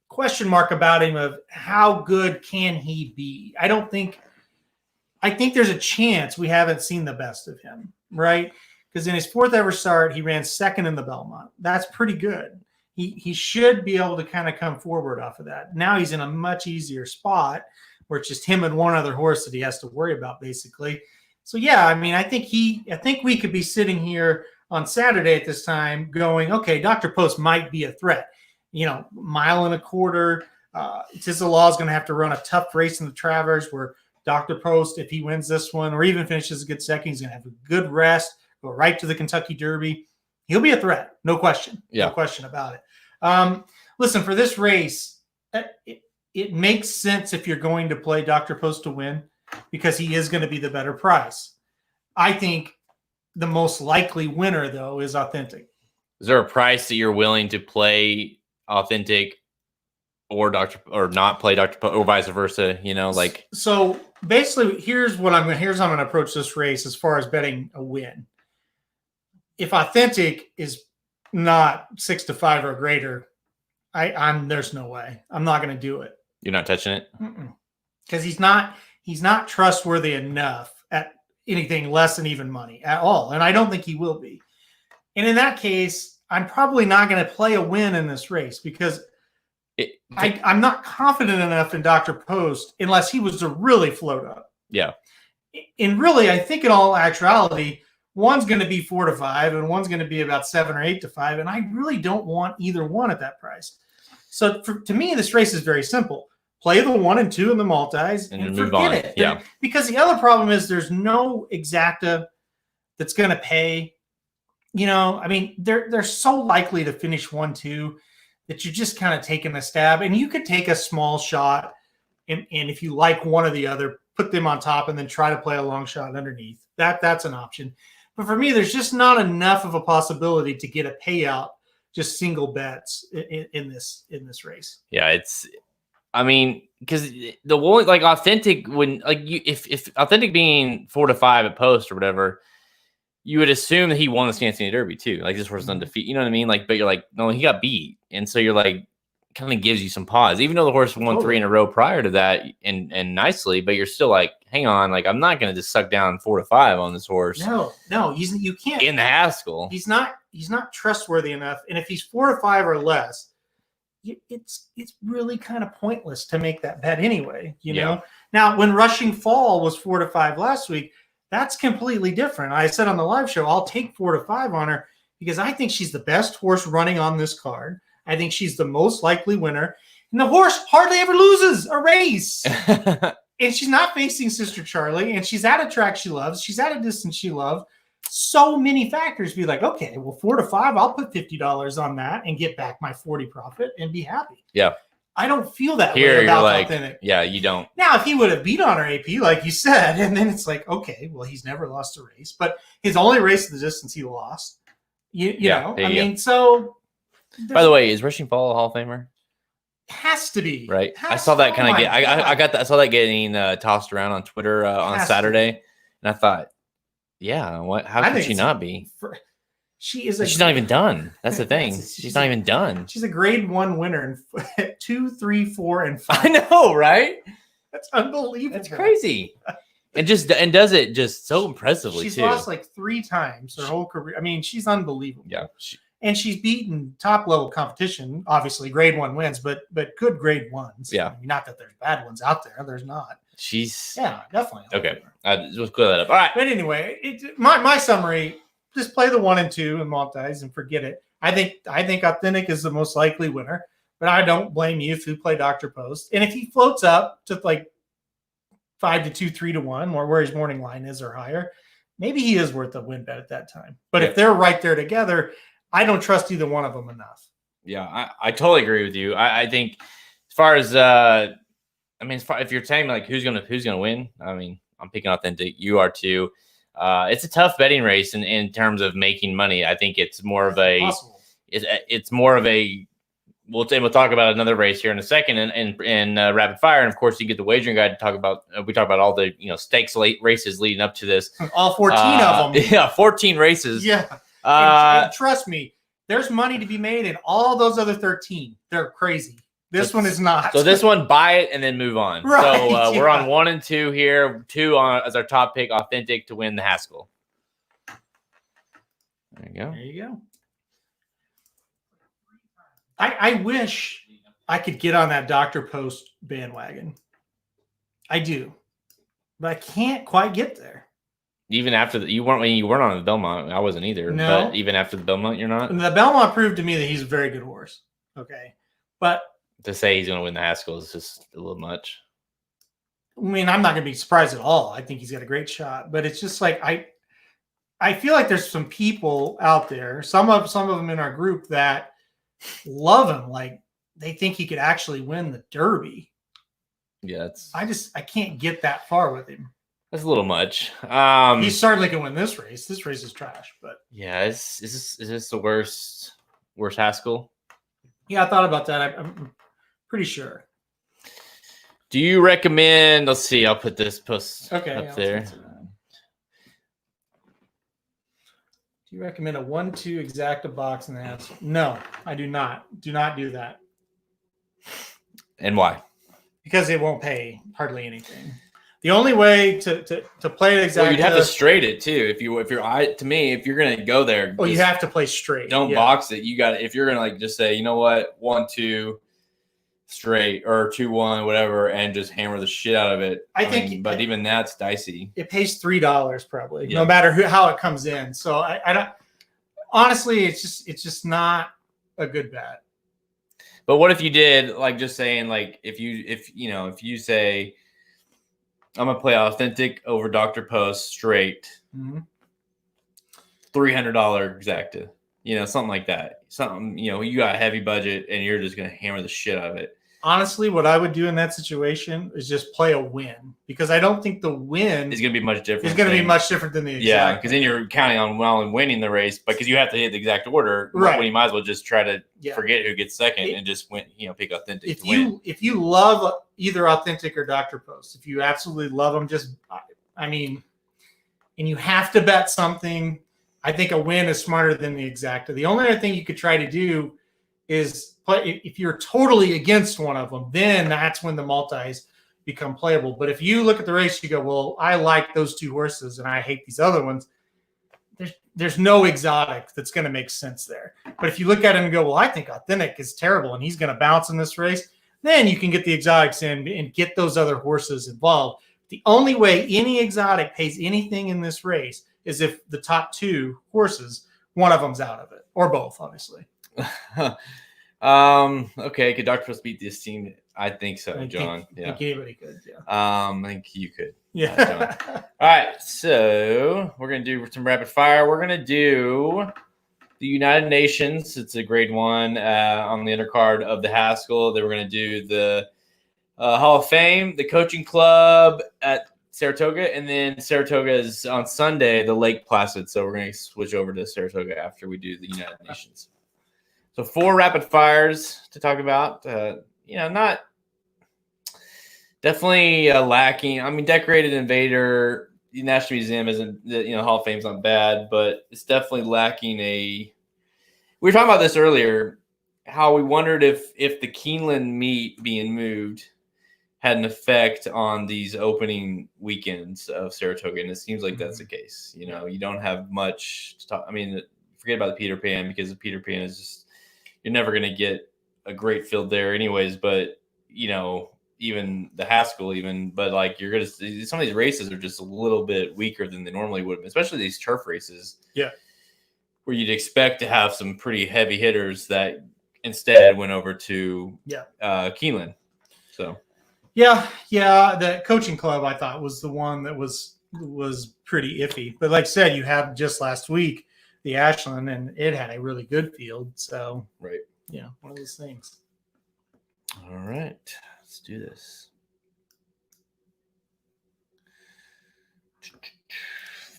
question mark about him of how good can he be? I think there's a chance we haven't seen the best of him, right? Because in his 4th ever start, he ran 2nd in the Belmont. That's pretty good. He should be able to kind of come forward off of that. Now he's in a much easier spot where it's just him and one other horse that he has to worry about, basically. So yeah, I mean, I think we could be sitting here on Saturday at this time going, okay, Dr. Post might be a threat. Mile and a quarter. Tizalal is going to have to run a tough race in the Travers, where Dr. Post, if he wins this one or even finishes a good second, he's going to have a good rest, go right to the Kentucky Derby. He'll be a threat. No question. Yeah. No question about it. Listen, for this race, it makes sense if you're going to play Dr. Post to win, because he is going to be the better price. I think the most likely winner, though, is Authentic. Is there a price that you're willing to play Authentic or not play Dr. Post, or vice versa? So basically, here's how I'm going to approach this race as far as betting a win. If Authentic is not 6 to 5 or greater, there's no way. I'm not going to do it. You're not touching it? Because he's not trustworthy enough at anything less than even money at all. And I don't think he will be. And in that case, I'm probably not going to play a win in this race, because I'm not confident enough in Dr. Post unless he was to really float up. Yeah. And really, I think in all actuality, one's going to be 4 to 5 and one's going to be about 7 or 8 to 5. And I really don't want either one at that price. So to me, this race is very simple. Play the 1 and 2 in the multis and move forget on. it. Yeah. Because the other problem is there's no exacta that's going to pay. You know, I mean, they're so likely to finish 1-2 that you're just kind of taking a stab. And you could take a small shot, and if you like one or the other, put them on top and then try to play a long shot underneath. That's an option. But for me, there's just not enough of a possibility to get a payout just single bets in this race. Yeah, I mean, because the one like authentic when like if authentic being 4 to 5 at post or whatever, you would assume that he won the Cincinnati Derby too. Like this horse is undefeated. You know what I mean? Like, but you're like, no, he got beat, and so you're like, kind of gives you some pause, even though the horse won 3 in a row prior to that and nicely. But you're still like, hang on, like I'm not going to just suck down 4 to 5 on this horse. No, you can't in the Haskell. He's not trustworthy enough, and if he's 4 to 5 or less, it's really kind of pointless to make that bet anyway. You know. Now, when Rushing Fall was 4 to 5 last week, that's completely different. I said on the live show, I'll take 4 to 5 on her because I think she's the best horse running on this card. I think she's the most likely winner. And the horse hardly ever loses a race. And she's not facing Sister Charlie. And she's at a track she loves. She's at a distance she loves. So many factors be like, okay, well, 4 to 5, I'll put $50 on that and get back my 40 profit and be happy. Yeah. I don't feel that Here, way about like, Authentic. Yeah, you don't. Now, if he would have beat on her AP, like you said, and then it's like, okay, well, he's never lost a race. But his only race of the distance he lost. You know, I mean, so. By the way, is Rushing Fall a Hall of Famer? Has to be. Right. I saw that kind of get. I saw that getting tossed around on Twitter on Saturday, and I thought, yeah, what? How could she not be? She's not even done. That's the thing. She's not even done. She's a grade 1 winner in 2, 3, 4, and 5. I know, right? That's unbelievable. That's crazy. And does it just so impressively. She's too. lost like 3 times her whole career. I mean, she's unbelievable. Yeah. And she's beaten top level competition. Obviously, grade 1 wins, but good grade 1s. Yeah. I mean, not that there's bad ones out there. There's not. Yeah, definitely. Okay. Let's clear that up. All right. But anyway, my summary: just play the 1 and 2 in multis and forget it. I think Authentic is the most likely winner, but I don't blame you if you play Dr. Post. And if he floats up to like 5 to 2, 3 to 1, or where his morning line is or higher, maybe he is worth a win bet at that time. But if they're right there together, I don't trust either one of them enough. Yeah, I totally agree with you. I think as far as if you're saying like who's gonna win, I mean, I'm picking Authentic. You are too. It's a tough betting race in terms of making money. I think it's more of a it's more of a we'll talk about another race here in a second in rapid fire, and of course you get the wagering guide to talk about. We talk about all the stakes late races leading up to this. All 14 of them. Yeah, 14 races. Yeah. And trust me, there's money to be made in all those other 13. They're crazy. This one is not. So this one, buy it and then move on. Right, So we're on 1 and 2 here. 2 as our top pick, Authentic to win the Haskell. There you go. There you go. I wish I could get on that Dr. Post bandwagon. I do, but I can't quite get there. Even after you weren't on the Belmont. I wasn't either. No. But even after the Belmont, you're not. And the Belmont proved to me that he's a very good horse. Okay, but to say he's going to win the Haskell is just a little much. I mean, I'm not going to be surprised at all. I think he's got a great shot, but it's just like I feel like there's some people out there, some of them in our group that love him, like they think he could actually win the Derby. Yeah, I can't get that far with him. That's a little much. He certainly can win this race. This race is trash, but yeah, is this the worst Haskell? Yeah, I thought about that. I'm pretty sure. Do you recommend? Let's see. I'll put this post up there. Do you recommend a 1-2 exacta box in the house? No, I do not. Do not do that. And why? Because it won't pay hardly anything. The only way to play it exacta, well, you'd have to straight it too. If you're if you're gonna go there, you have to play straight. Don't box it. You got if you're gonna like just say, you know what, 1-2, straight or 2-1, whatever, and just hammer the shit out of it. I think, but even that's dicey. It pays $3 probably, Yeah. no matter how it comes in. So I don't. Honestly, it's just not a good bet. But what if you did, like, just saying, like, if you say, I'm gonna play authentic over Dr. Post straight, $300 exacta, something like that. Something, you got a heavy budget and you're just gonna hammer the shit out of it. Honestly, what I would do in that situation is just play a win, because I don't think the win is going to be much different. It's going to be much different than the exact. Yeah, because then you're counting on not only winning the race, but because you have to hit the exact order. Right. When you might as well just try to forget who gets second and just win. Pick authentic. If you love either authentic or Dr. Post, if you absolutely love them, and you have to bet something, I think a win is smarter than the exacta. The only other thing you could try to do is play, if you're totally against one of them, then that's when the multis become playable. But if you look at the race, you go, well, I like those two horses and I hate these other ones. There's no exotic that's going to make sense there. But if you look at it and go, well, I think authentic is terrible and he's going to bounce in this race, then you can get the exotics in and get those other horses involved. The only way any exotic pays anything in this race is if the top two horses, one of them's out of it, or both, obviously. Okay, could Dr. Post beat this team? I think so, John. I think anybody could, yeah. I think you could. Yeah. All right, so we're gonna do some rapid fire. We're gonna do the United Nations. It's a grade 1 on the undercard of the Haskell. Then we're gonna do the Hall of Fame, the coaching club at Saratoga, and then Saratoga is on Sunday, the Lake Placid. So we're going to switch over to Saratoga after we do the United Nations. So 4 rapid fires to talk about. Not definitely lacking. I mean, Decorated Invader, the National Museum isn't, Hall of Fame's not bad, but it's definitely lacking we were talking about this earlier, how we wondered if the Keeneland meet being moved had an effect on these opening weekends of Saratoga, and it seems like that's the case. You don't have much to talk. I mean, forget about the Peter Pan, because the Peter Pan is just, you're never going to get a great field there anyways, but even the Haskell but like you're going to, some of these races are just a little bit weaker than they normally would have, especially these turf races. Yeah. Where you'd expect to have some pretty heavy hitters that instead went over to Keeneland. So. Yeah. The coaching club, I thought, was the one that was pretty iffy. But like I said, you had just last week the Ashland, and it had a really good field. So, right. Yeah, one of those things. All right. Let's do this.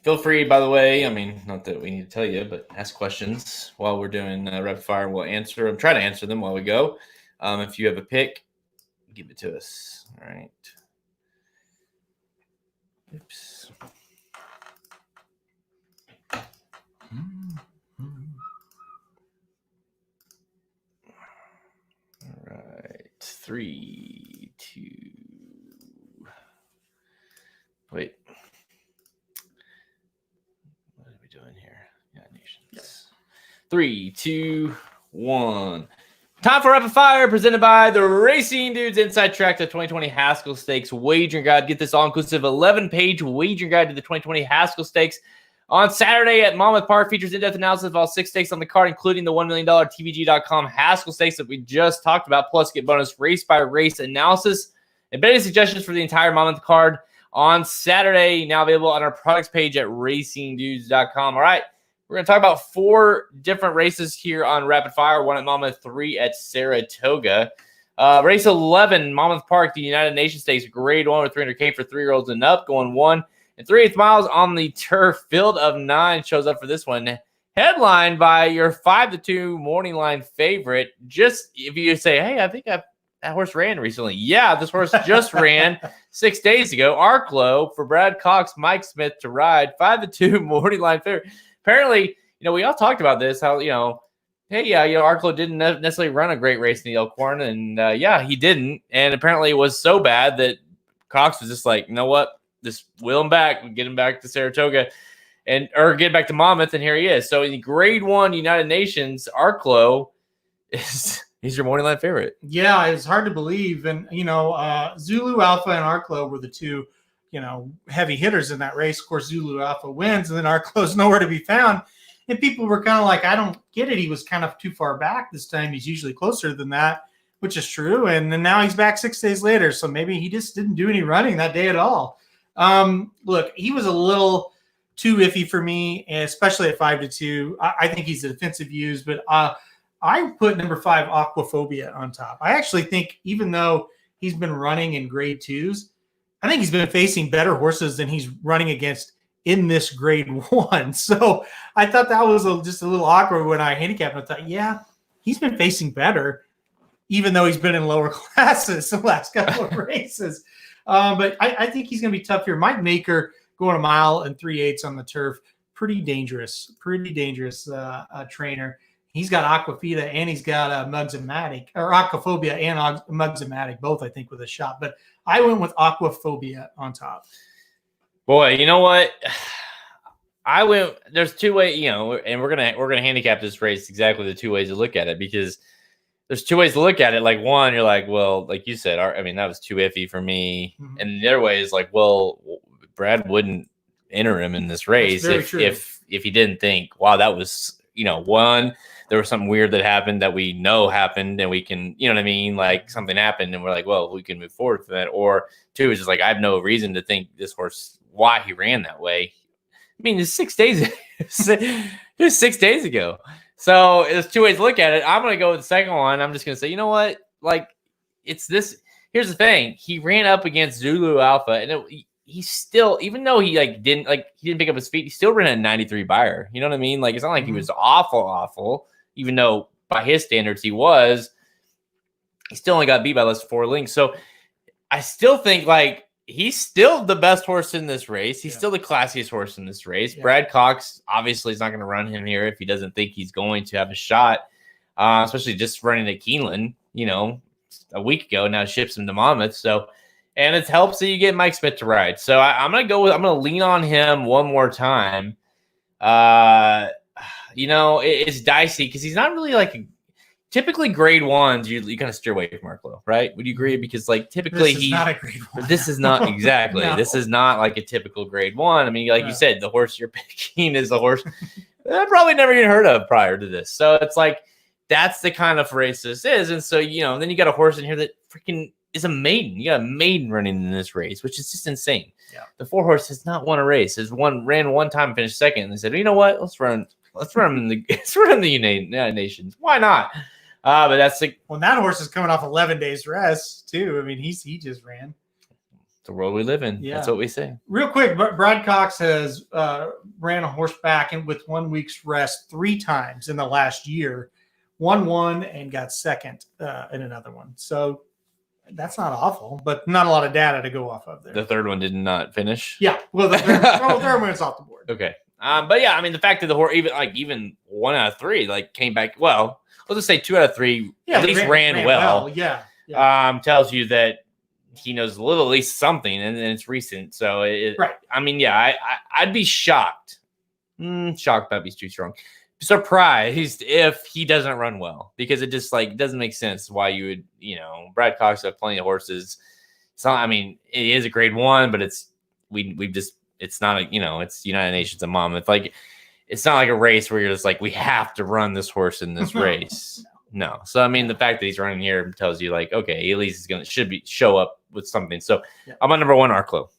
Feel free, by the way. I mean, not that we need to tell you, but ask questions while we're doing rapid fire. We'll answer them. Try to answer them while we go. If you have a pick, give it to us. All right. Oops. All right. 3, 2. Wait. What are we doing here? Yeah, Nations. Yes. 3, 2, 1. Time for rapid fire, presented by the Racing Dudes Inside Track, the 2020 Haskell Stakes wagering guide. Get this all-inclusive 11-page wagering guide to the 2020 Haskell Stakes on Saturday at Monmouth Park. Features in-depth analysis of all 6 stakes on the card, including the $1 million TVG.com Haskell Stakes that we just talked about, plus get bonus race-by-race analysis and betting suggestions for the entire Monmouth card on Saturday. Now available on our products page at racingdudes.com. All right. We're going to talk about 4 different races here on Rapid Fire, 1 at Monmouth, 3 at Saratoga. Race 11, Monmouth Park, the United Nations Stakes, grade 1 with $300K for 3-year-olds and up, going 1 3/8 miles on the turf. Field of 9 shows up for this one. Headlined by your 5-2 morning line favorite. Just if you say, hey, I think that horse ran recently. Yeah, this horse just ran 6 days ago. Arklow for Brad Cox, Mike Smith to ride. 5-2 morning line favorite. Apparently, we all talked about this, how, Arklow didn't necessarily run a great race in the Elkhorn, and he didn't. And apparently it was so bad that Cox was just like, you know what, just wheel him back and get him back to Saratoga or get back to Monmouth, and here he is. So in the grade 1 United Nations, Arklow he's He's your morning line favorite. Yeah, it's hard to believe. And, Zulu Alpha and Arklow were the two, heavy hitters in that race. Of course, Zulu Alpha wins, and then Arklow's nowhere to be found. And people were kind of like, I don't get it. He was kind of too far back this time. He's usually closer than that, which is true. And then now he's back 6 days later. So maybe he just didn't do any running that day at all. Look, he was a little too iffy for me, especially at 5-2. I think he's a defensive use, but I put number 5 Aquaphobia on top. I actually think even though he's been running in grade 2s, I think he's been facing better horses than he's running against in this grade 1. So I thought that was just a little awkward when I handicapped him. I thought, yeah, he's been facing better, even though he's been in lower classes the last couple of races. But I think he's going to be tough here. Mike Maker going a mile and 3/8 on the turf. Pretty dangerous trainer. He's got Aquafida and he's got Mugs-O-Matic, or Aquaphobia and Mugs-O-Matic, both, I think, with a shot. But I went with Aquaphobia on top. Boy, you know what? There's two ways, and we're gonna handicap this race exactly the two ways to look at it, because there's two ways to look at it. Like, one, you're like, well, like you said, that was too iffy for me. Mm-hmm. And the other way is like, well, Brad wouldn't enter him in this race if he didn't think, wow, that was, one, there was something weird that happened that we know happened, and we can, like something happened and we're like, well, we can move forward from that. Or two is just like, I have no reason to think this horse, why he ran that way. I mean, it's 6 days. It was 6 days ago. So there's two ways to look at it. I'm going to go with the second one. I'm just going to say, you know what? Like, it's this. Here's the thing. He ran up against Zulu Alpha, and he still, even though he didn't pick up his feet, he still ran a 93 buyer. You know what I mean? Like, it's not like he was awful, even though by his standards he was. He still only got beat by less than 4 lengths. So I still think, he's still the best horse in this race. He's still the classiest horse in this race. Yeah. Brad Cox obviously is not going to run him here if he doesn't think he's going to have a shot, especially just running at Keeneland, a week ago. Now ships him to Monmouth. So, and it helps that you get Mike Smith to ride. So I'm going to lean on him one more time. It's dicey because he's not really typically grade 1s, you kind of steer away from Arklow, right? Would you agree? Because typically this is not a grade 1. This is not exactly. No. This is not like a typical grade 1. I mean, you said, the horse you're picking is a horse I probably never even heard of prior to this. So it's that's the kind of race this is. And so, then you got a horse in here that freaking is a maiden. You got a maiden running in this race, which is just insane. Yeah. The 4 horse has not won a race. Ran one time and finished second. And they said, you know what? Let's run in the United Nations. Why not? But that's that horse is coming off 11 days rest too. I mean, he just ran. The world we live in. Yeah. That's what we say. Real quick, Brad Cox has ran a horse back with 1 week's rest 3 times in the last year. Won one and got second in another one. So that's not awful, but not a lot of data to go off of there. The third one did not finish. Yeah. Well, the third one's off the board. Okay. But yeah, I mean, the fact that the horse even 1 out of 3 came back well. Let's just say 2 out of 3 at least ran well. Yeah. Tells you that he knows a little, at least something, and it's recent. So right. I mean, yeah, I'd be shocked. Shocked might be too strong. Surprised if he doesn't run well, because it just doesn't make sense why you would, Brad Cox have plenty of horses. So I mean, it is a grade 1, but it's not it's United Nations and Monmouth. It's not like a race where you're just we have to run this horse in this race. No. So, I mean, the fact that he's running here tells you okay, at least he's should show up with something. So I'm on number 1, Arklow. All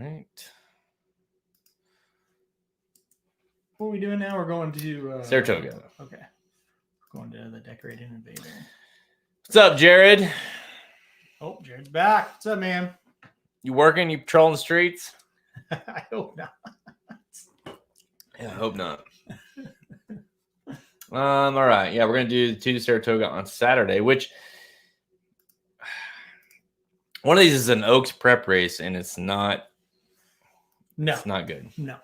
right. What are we doing now? We're going to Saratoga. Okay. We're going to the Decorated Invader. What's up, Jared? Oh, Jared's back. What's up, man? You working? You patrolling the streets? I hope not. Yeah, I hope not. All right. Yeah, we're gonna do 2 Saratoga on Saturday, which one of these is an Oaks prep race, and it's not. No, it's not good. No.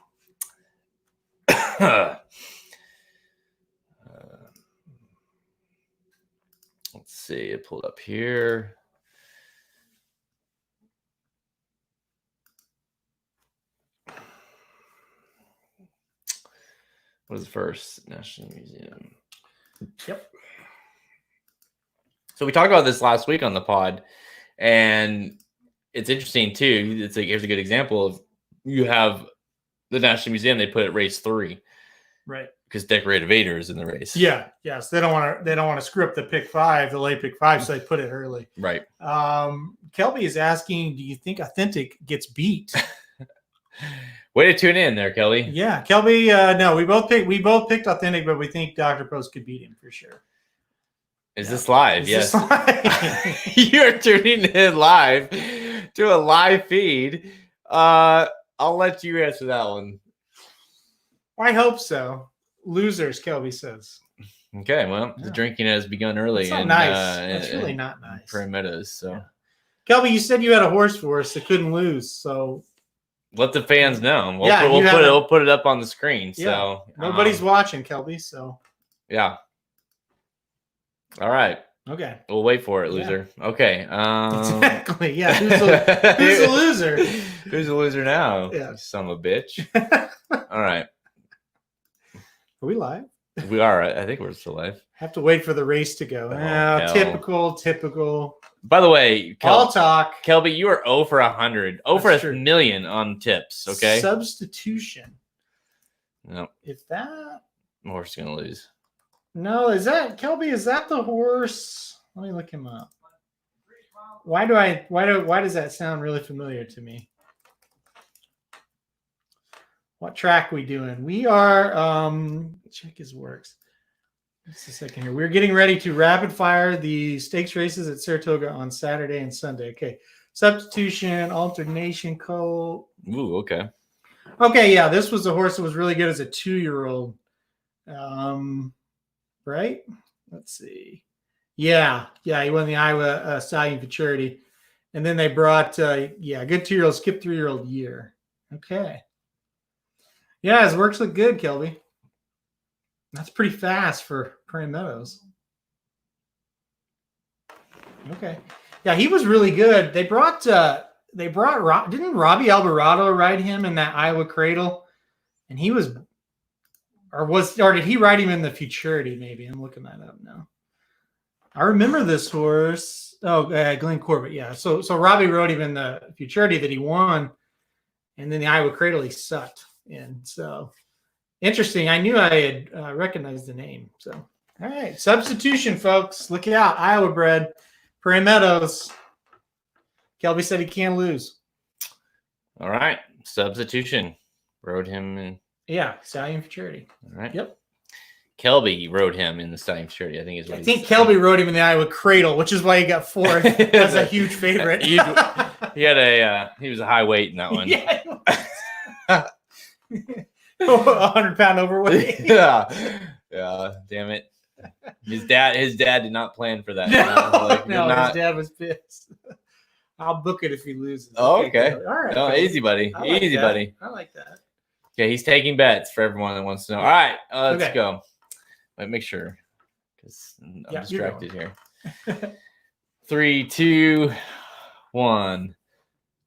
Let's see. I pulled up here. was first National Museum. Yep. So we talked about this last week on the pod, and it's interesting too. It's like, here's a good example of, you have the National Museum, they put it race 3, Right. because Decorated Vader is in the race. Yeah. Yes. They don't want to screw up the pick 5, the late pick 5, so they put it early. Right. Kelby is asking, do you think Authentic gets beat? Way to tune in there, Kelly. Yeah, Kelby. No, we both picked Authentic, but we think Dr. Post could beat him for sure. Is this live? Is Yes. this live? You're tuning in live to a live feed. I'll let you answer that one. I hope so. Losers, Kelby says. Okay, well, the drinking has begun early. That's not nice. That's really not nice. Prairie Meadows. So, Yeah. Kelby, you said you had a horse for us that couldn't lose. So let the fans know. We'll put it up on the screen. Yeah. So nobody's watching, Kelby. So yeah. All right. Okay. We'll wait for it, loser. Yeah. Okay. Exactly. Yeah. Who's the loser? Who's the loser now? Yeah. You son of a bitch. All right. Are we live? We are. I think we're still live. Have to wait for the race to go. Typical. By the way, I'll talk. Kelby, you are 0 for 100. 0 for a million on tips. Okay. Substitution. No. If that horse is gonna lose. No, is that Kelby? Is that the horse? Let me look him up. Why does that sound really familiar to me? What track we doing? We are check his works. Just a second here. We're getting ready to rapid fire the stakes races at Saratoga on Saturday and Sunday. Okay. Substitution, alternation, Ooh, okay. Okay, yeah. This was a horse that was really good as a 2-year-old. Right? Let's see. Yeah, he won the Iowa Stallion Futurity. And then they brought, good 2-year-old, skip 3-year-old year. Okay. Yeah, his works look good, Kelby. That's pretty fast for Prairie Meadows. Okay. Yeah, he was really good. Didn't Robbie Alvarado ride him in that Iowa Cradle? And he was, or did he ride him in the Futurity? Maybe I'm looking that up now. I remember this horse. Oh, Glenn Corbett. Yeah. So Robbie rode him in the Futurity that he won, and then the Iowa Cradle he sucked in. So interesting. I knew I had recognized the name. So all right, substitution, folks. Look out, Iowa bred, Prairie Meadows. Kelby said he can't lose. All right, substitution. Rode him in. Yeah, Stallion Futurity. All right. Yep. Kelby rode him in the Stallion Futurity. I think Kelby rode him in the Iowa Cradle, which is why he got fourth. That's a huge favorite. he was a high weight in that one. Yeah. 100-pound overweight. Yeah. Damn it. His dad did not plan for that. His dad was pissed. I'll book it if he loses. Oh, okay. All right. No, easy, buddy. Easy, buddy. I like that. Okay, he's taking bets for everyone that wants to know. All right, let's go. Let me make sure, because I'm distracted here. 3, 2, 1.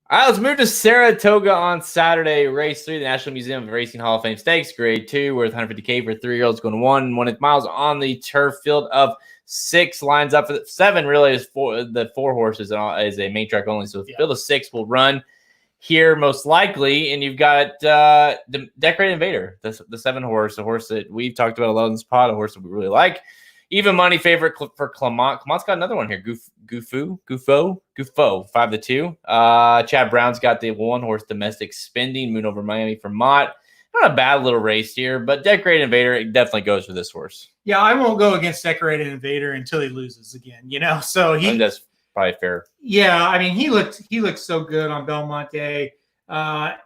All right, let's move to Saratoga on Saturday. Race 3, the National Museum of Racing Hall of Fame Stakes, Grade 2, worth $150K for 3-year-olds going 1 miles on the turf field of 6. Lines up for the 7. Really is the 4 horses is a main track only. So the field of 6 will run here most likely, and you've got the Decorated Invader, the 7 horse, a horse that we've talked about a lot in this pod, a horse that we really like. Even money favorite for Clement. Clement's got another one here. Gufo, 5-2. Chad Brown's got the 1 horse Domestic Spending, Moon Over Miami for Mott. Not a bad little race here, but Decorated Invader, it definitely goes for this horse. Yeah, I won't go against Decorated Invader until he loses again. So that's probably fair. Yeah, I mean he looked so good on Belmont Day. I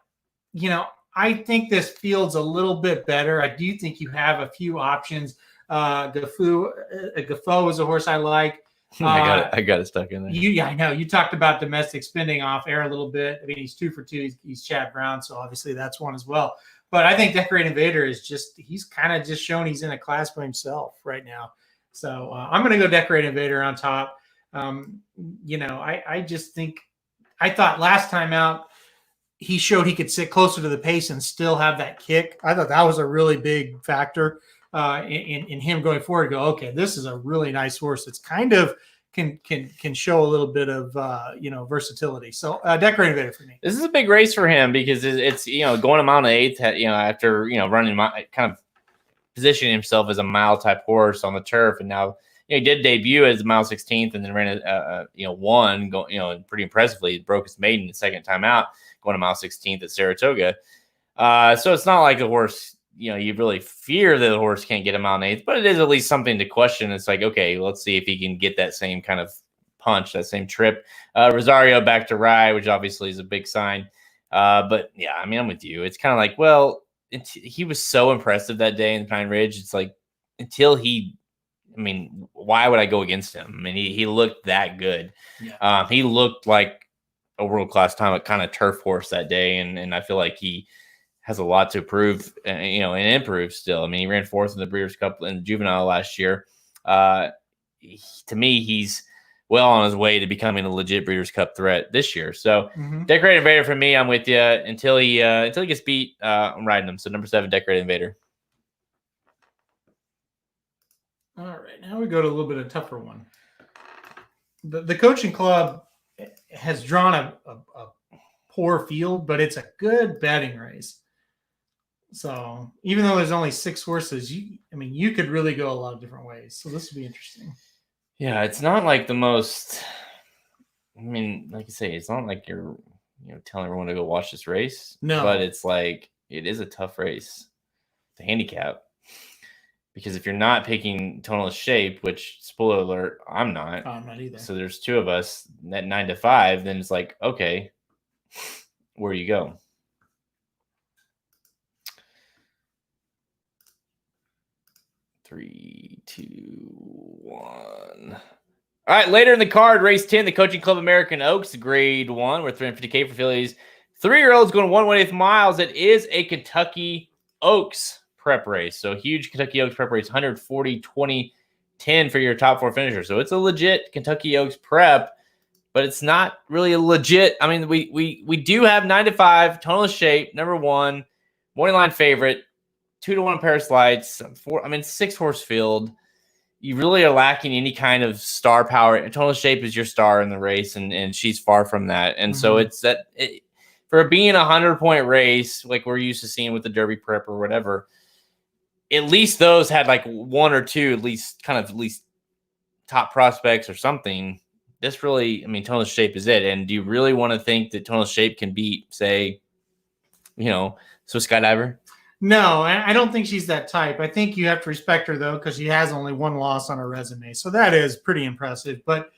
think this field's a little bit better. I do think you have a few options. Gufo is a horse I like. I got it stuck in there. I know. You talked about Domestic Spending off air a little bit. I mean, he's 2 for 2. He's Chad Brown, so obviously that's one as well. But I think Decorated Invader he's kind of just shown he's in a class by himself right now. So I'm going to go Decorated Invader on top. I just think, I thought last time out, he showed he could sit closer to the pace and still have that kick. I thought that was a really big factor in him going forward. Go, okay, this is a really nice horse. It's kind of can show a little bit of versatility. So Decorated Invader for me. This is a big race for him because it's going a mile and 1/8. After running kind of positioning himself as a mile type horse on the turf, and now he did debut as a mile 16th, and then ran one pretty impressively. Broke his maiden the second time out, going a mile 16th at Saratoga. So it's not like a horse, you really fear that the horse can't get a mile and 1/8, but it is at least something to question. It's like, okay, let's see if he can get that same kind of punch, that same trip. Rosario back to ride, which obviously is a big sign. But yeah, I mean, I'm with you. It's kind of like, well, he was so impressive that day in Pine Ridge. It's like, until why would I go against him? I mean, he looked that good. Yeah. He looked like a world-class kind of turf horse that day. And I feel like he has a lot to prove, and improve still. I mean, he ran 4th in the Breeders' Cup in the Juvenile last year. To me, he's well on his way to becoming a legit Breeders' Cup threat this year. So Decorated Invader for me, I'm with you until he gets beat. I'm riding him. So number 7, Decorated Invader. All right, now we go to a little bit of a tougher one. The coaching club has drawn a poor field, but it's a good betting race. So even though there's only 6 horses, you could really go a lot of different ways. So this would be interesting. Yeah, it's not like the most. Like you say, it's not like you're telling everyone to go watch this race. No, but it's like it is a tough race to handicap. Because if you're not picking Tonalist Shape, which, spoiler alert, I'm not. I'm not either. So there's 2 of us at 9 to 5. Then it's like, okay, where do you go? Three, 2, 1. All right, later in the card, race 10, the Coaching Club American Oaks, grade 1, with $350K for fillies. 3-year-olds going 1/1/8 miles. It is a Kentucky Oaks prep race. So huge Kentucky Oaks prep race, 140, 20, 10 for your top 4 finisher. So it's a legit Kentucky Oaks prep, but it's not really a legit. We do have 9 to 5, Tonalist Shape, number 1, morning line favorite, 2-1 Paris Lights, 6 horse field. You really are lacking any kind of star power. Tonalist Shape is your star in the race, and she's far from that. And so it's for being a 100-point race, like we're used to seeing with the Derby prep or whatever, at least those had like 1 or 2, at least top prospects or something. This really, Tonalist Shape is it. And do you really want to think that Tonalist Shape can beat, say, Swiss Skydiver? No, I don't think she's that type. I think you have to respect her, though, because she has only 1 loss on her resume. So that is pretty impressive. But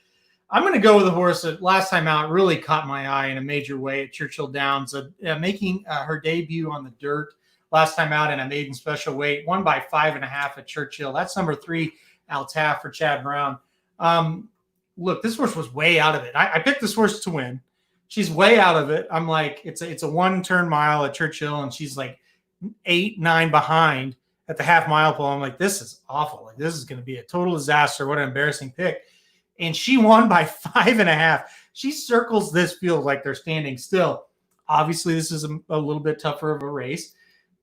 I'm going to go with a horse that last time out really caught my eye in a major way at Churchill Downs, making her debut on the dirt last time out in a maiden special weight, won by 5.5 at Churchill. That's number 3, Altaf for Chad Brown. Look, this horse was way out of it. I picked this horse to win. She's way out of it. I'm like, it's a 1-turn mile at Churchill, and she's like 8, 9 behind at the half-mile pole. I'm like, this is awful. Like, this is going to be a total disaster. What an embarrassing pick. And she won by 5.5. She circles this field like they're standing still. Obviously, this is a little bit tougher of a race,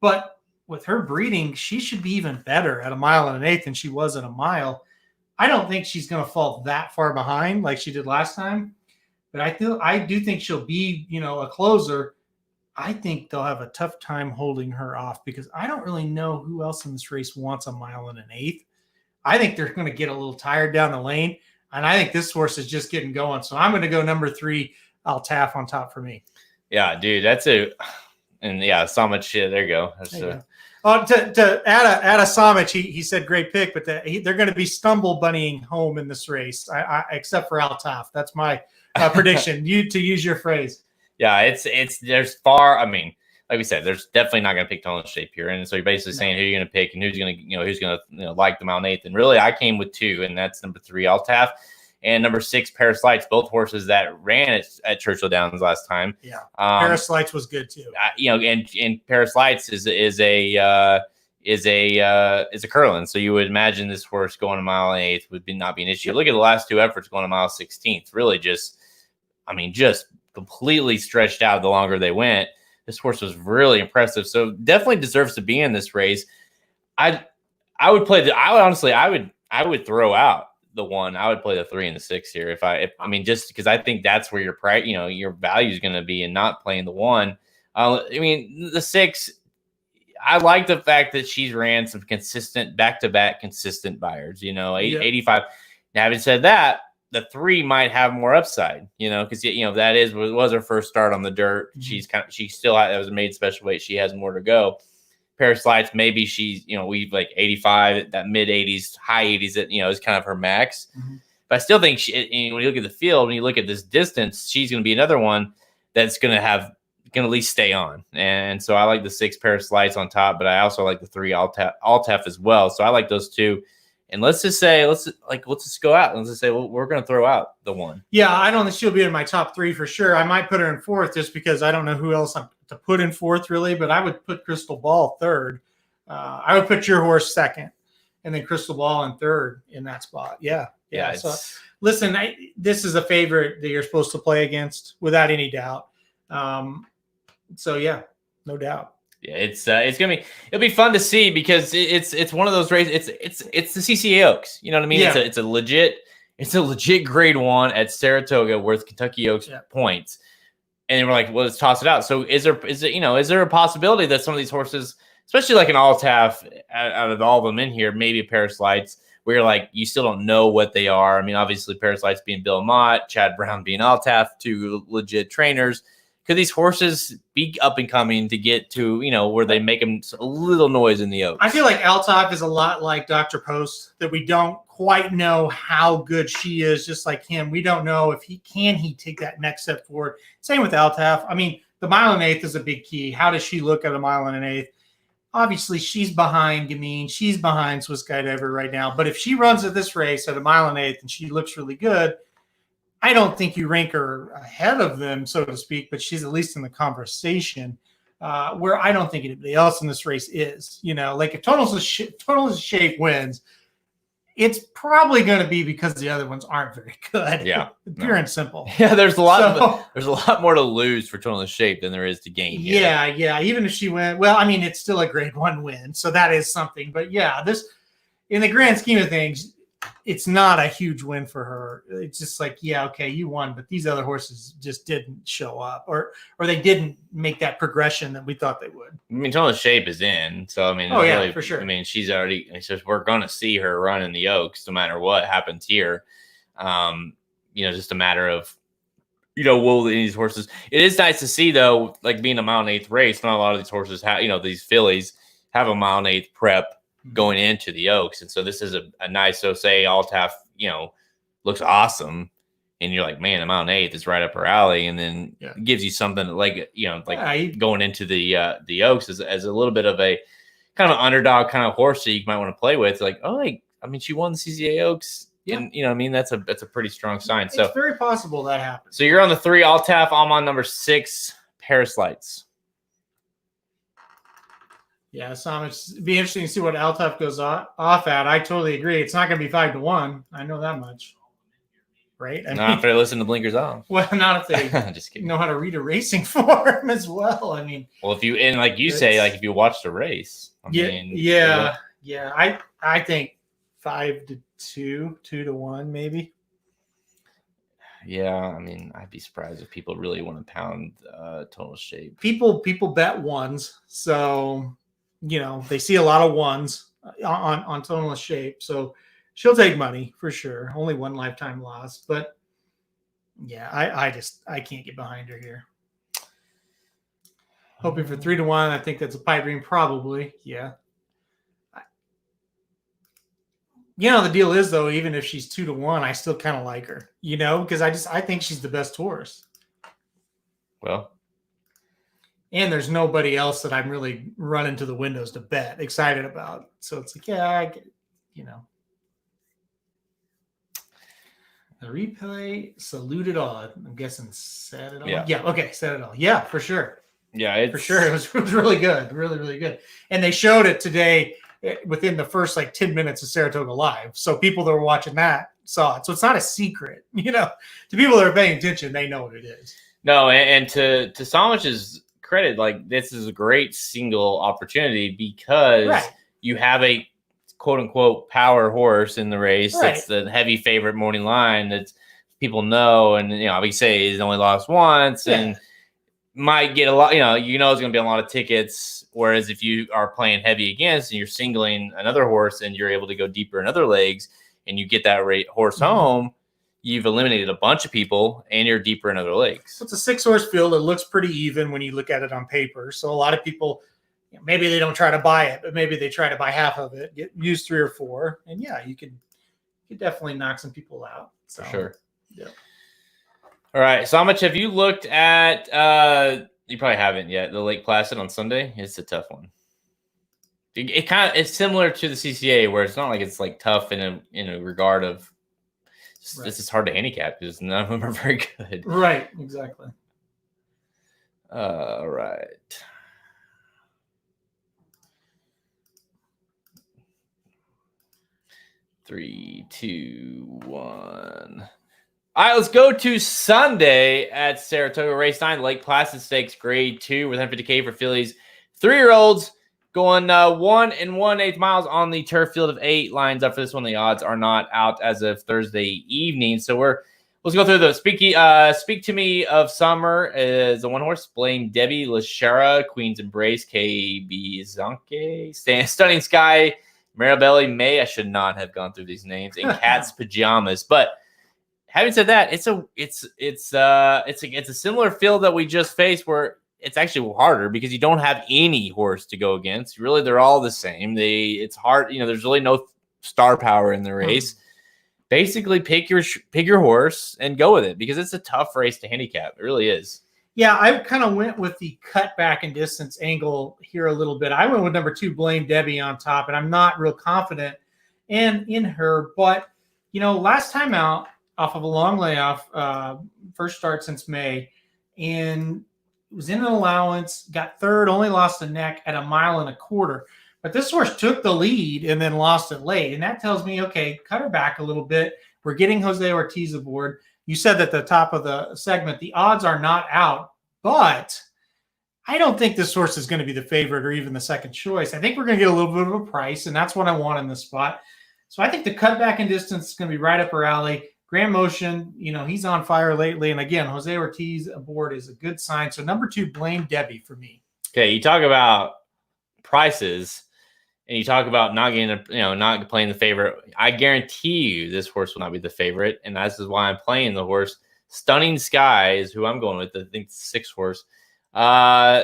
but with her breeding, she should be even better at 1 1/8 than she was at a mile. I don't think she's going to fall that far behind like she did last time, but I do think she'll be, a closer. I think they'll have a tough time holding her off because I don't really know who else in this race wants 1 1/8. I think they're going to get a little tired down the lane, and I think this horse is just getting going. So I'm going to go number 3, Altaf on top for me. Yeah, dude, so much shit. There you go. To add a Samich, he said great pick, but they're going to be stumble bunnying home in this race, except for Altaf. That's my prediction. To use your phrase. Yeah, there's far. Like we said, there's definitely not going to pick Tonalist Shape here, and so you're basically saying who you're going to pick and who's going to like the Mount Nathan. Really, I came with 2, and that's number 3, Altaf, and number 6, Paris Lights, both horses that ran at Churchill Downs last time. Yeah, Paris Lights was good too. And Paris Lights is a Curlin, so you would imagine this horse going 1 1/8 would not be an issue. Look at the last 2 efforts going 1 16th. Really, just completely stretched out the longer they went. This horse was really impressive. So definitely deserves to be in this race. I would play I would throw out the 1. I would play the 3 and the 6 here. I mean, just because I think that's where your price, your value is going to be, and not playing the 1. I mean, the 6, I like the fact that she's ran some consistent back-to-back consistent buyers, 85. Now, having said that, the 3 might have more upside, because that was her first start on the dirt. She still that was a made special weight. She has more to go. Paris Lights, maybe she's, we've like 85, that mid 80s, high 80s, that, is kind of her max. Mm-hmm. But I still think when you look at the field, when you look at this distance, she's going to be another one that's going to at least stay on. And so I like the 6 Paris Lights on top, but I also like the 3 Altaf as well. So I like those 2. And let's just go out. Let's just say we're going to throw out the 1. Yeah, I don't think she'll be in my top 3 for sure. I might put her in 4th just because I don't know who else to put in 4th really, but I would put Crystal Ball 3rd. I would put your horse 2nd, and then Crystal Ball in 3rd in that spot. Yeah. So listen, this is a favorite that you're supposed to play against without any doubt. So yeah, no doubt. Yeah, it'll be fun to see because it's one of those races. It's the CCA Oaks. You know what I mean? Yeah. It's a legit grade 1 at Saratoga worth Kentucky Oaks points. And we're like, well, let's toss it out. So is there a possibility that some of these horses, especially like an Altaf out of all of them in here, maybe a Paris Lights, where you're like, you still don't know what they are. I mean, obviously Paris Lights being Bill Mott, Chad Brown being Altaf, 2 legit trainers. Could these horses be up and coming to get to, where they make them a little noise in the Oaks? I feel like Altaf is a lot like Dr. Post, that we don't quite know how good she is, just like him. We don't know if he take that next step forward. Same with Altaf. I mean, the 1 1/8 is a big key. How does she look at a 1 1/8? Obviously, she's behind Gamine. She's behind Swiss Guy Ever right now. But if she runs at this race at a 1 1/8 and she looks really good, I don't think you rank her ahead of them, so to speak, but she's at least in the conversation, where I don't think anybody else in this race is. Like if Tonal's Shape wins, it's probably going to be because the other ones aren't very good. Yeah, pure and simple. Yeah, there's a lot more to lose for Tonal's Shape than there is to gain. Yeah. Even if she went, well, I mean, it's still a grade 1 win, so that is something. But yeah, this, in the grand scheme of things, it's not a huge win for her. It's just like, yeah, okay, you won, but these other horses just didn't show up, or they didn't make that progression that we thought they would. I mean, Tonal's Shape is in, so I mean, really, for sure. I mean, she's already. It's just we're going to see her run in the Oaks no matter what happens here. Just a matter of, will these horses. It is nice to see though, like being a 1 1/8 race. Not a lot of these horses have, these fillies have a 1 1/8 prep going into the Oaks. And so this is a nice, so say Altaf, looks awesome. And you're like, man, a 1 1/8 is right up her alley. And then it gives you something going into the Oaks as a little bit of a kind of underdog kind of horse that you might want to play with. Like, she won the CCA Oaks. Yeah. And that's a pretty strong sign. It's very possible that happens. So you're on the 3 Altaf. I'm on number 6 Paris Lights. Yeah, so it'd be interesting to see what Altaf goes off at. I totally agree. It's not going to be 5-1. I know that much. Right? Not if they listen to Blinkers Off. Well, not if they just kidding. Know how to read a racing form as well. I mean, well, if you watch the race. I think 5-2, 2-1, maybe. Yeah, I mean, I'd be surprised if people really want to pound Tonal's Shape. People bet 1s, so they see a lot of 1s on Tonal's Shape, so she'll take money for sure. Only 1 lifetime loss, but yeah, I can't get behind her here. Hoping for 3-1. I think that's a pipe dream, probably. Yeah. The deal is though, even if she's 2-1, I still kind of like her, because I think she's the best horse. Well, and there's nobody else that I'm really running to the windows to bet excited about. So it's like, yeah, I get, the replay saluted all. I'm guessing said it all. Yeah. Okay. Said it all. Yeah, for sure. Yeah, for sure. It was really good. Really, really good. And they showed it today within the first 10 minutes of Saratoga Live. So people that were watching that saw it. So it's not a secret, to people that are paying attention, they know what it is. No, and to Samich's credit, like this is a great single opportunity because Right. you have a quote unquote power horse in the race. Right. That's the heavy favorite morning line that people know, and we say he's only lost once and might get a lot. It's going to be a lot of tickets. Whereas if you are playing heavy against and you're singling another horse and you're able to go deeper in other legs and you get that horse home, you've eliminated a bunch of people and you're deeper in other legs. It's a 6-horse field. It looks pretty even when you look at it on paper. So a lot of people, maybe they don't try to buy it, but maybe they try to buy half of it, use 3 or 4. And you could definitely knock some people out. So, for sure. Yeah. All right. So how much have you looked at? You probably haven't yet. The Lake Placid on Sunday. It's a tough one. It's similar to the CCA where it's not like it's like tough in a regard of this is hard to handicap because none of them are very good. Right. Exactly. All right. Three, 2, 1. All right, let's go to Sunday at Saratoga Race 9, Lake Placid Stakes Grade 2 with 150K for fillies. 3-year-olds going 1 1/8 miles on the turf field of 8. Lines up for this one. The odds are not out as of Thursday evening. So let's go through those. Speak to Me of Summer is the 1-horse. Blame Debbie, Lashera, Queen's Embrace, KB Zonke, Stunning Sky, Marabelle May. I should not have gone through these names. And Cat's Pajamas. But having said that, it's a similar field that we just faced where it's actually harder because you don't have any horse to go against. Really, they're all the same. It's hard. There's really no star power in the race. Basically, pick your horse and go with it because it's a tough race to handicap. It really is. Yeah, I kind of went with the cut back and distance angle here a little bit. I went with number 2, Blame Debbie on top, and I'm not real confident in her. But last time out off of a long layoff, first start since May, and was in an allowance, got third, only lost a neck at 1.25 miles. But this horse took the lead and then lost it late. And that tells me, okay, cut her back a little bit. We're getting Jose Ortiz aboard. You said at the top of the segment, the odds are not out, but I don't think this horse is going to be the favorite or even the second choice. I think we're going to get a little bit of a price, and that's what I want in this spot. So I think the cut back and distance is going to be right up her alley. Grand Motion, he's on fire lately. And again, Jose Ortiz aboard is a good sign. So number 2, Blame Debbie for me. Okay, you talk about prices and you talk about not playing the favorite. I guarantee you this horse will not be the favorite. And this is why I'm playing the horse. Stunning Sky is who I'm going with. I think it's 6 horse.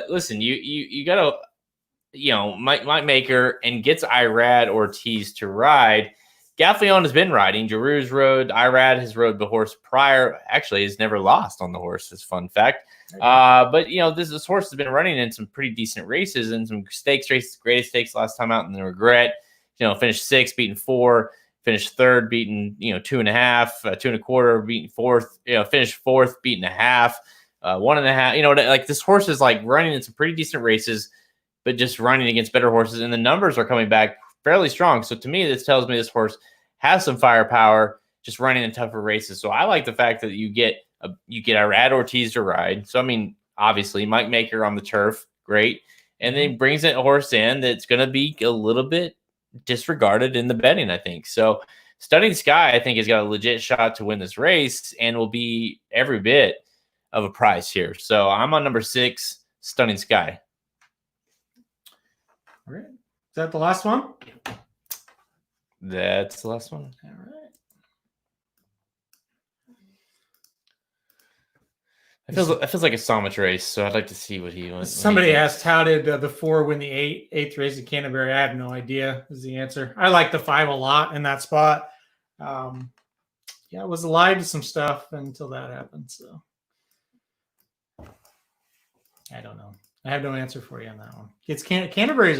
Listen, you got to, might make her and gets Irad Ortiz to ride. Gaffleon has been riding. Giroux's rode. Irad has rode the horse prior. Actually, has never lost on the horse. Is fun fact. But this horse has been running in some pretty decent races and some stakes races. Greatest Stakes last time out, and the Regret. Finished 6th, beaten 4. Finished 3rd, beaten 2.5, 2.25, beaten 4th. Finished 4th, beaten 1/2, 1.5. Like this horse is like running in some pretty decent races, but just running against better horses, and the numbers are coming back fairly strong. So to me, this tells me this horse has some firepower, just running in tougher races. So I like the fact that you get Irad Ortiz to ride. So I mean, obviously, Mike Maker on the turf, great, and then brings a horse in that's going to be a little bit disregarded in the betting, I think. So Stunning Sky, I think, has got a legit shot to win this race and will be every bit of a price here. So I'm on number 6, Stunning Sky. All right. Is that the last one? That's the last one. All right. It feels like a Samich race, so I'd like to see what he wants. Somebody asked, how did the 4 win the 8th race at Canterbury? I have no idea is the answer. I like the 5 a lot in that spot. It was alive to some stuff until that happened. So I don't know. I have no answer for you on that one. It's Canterbury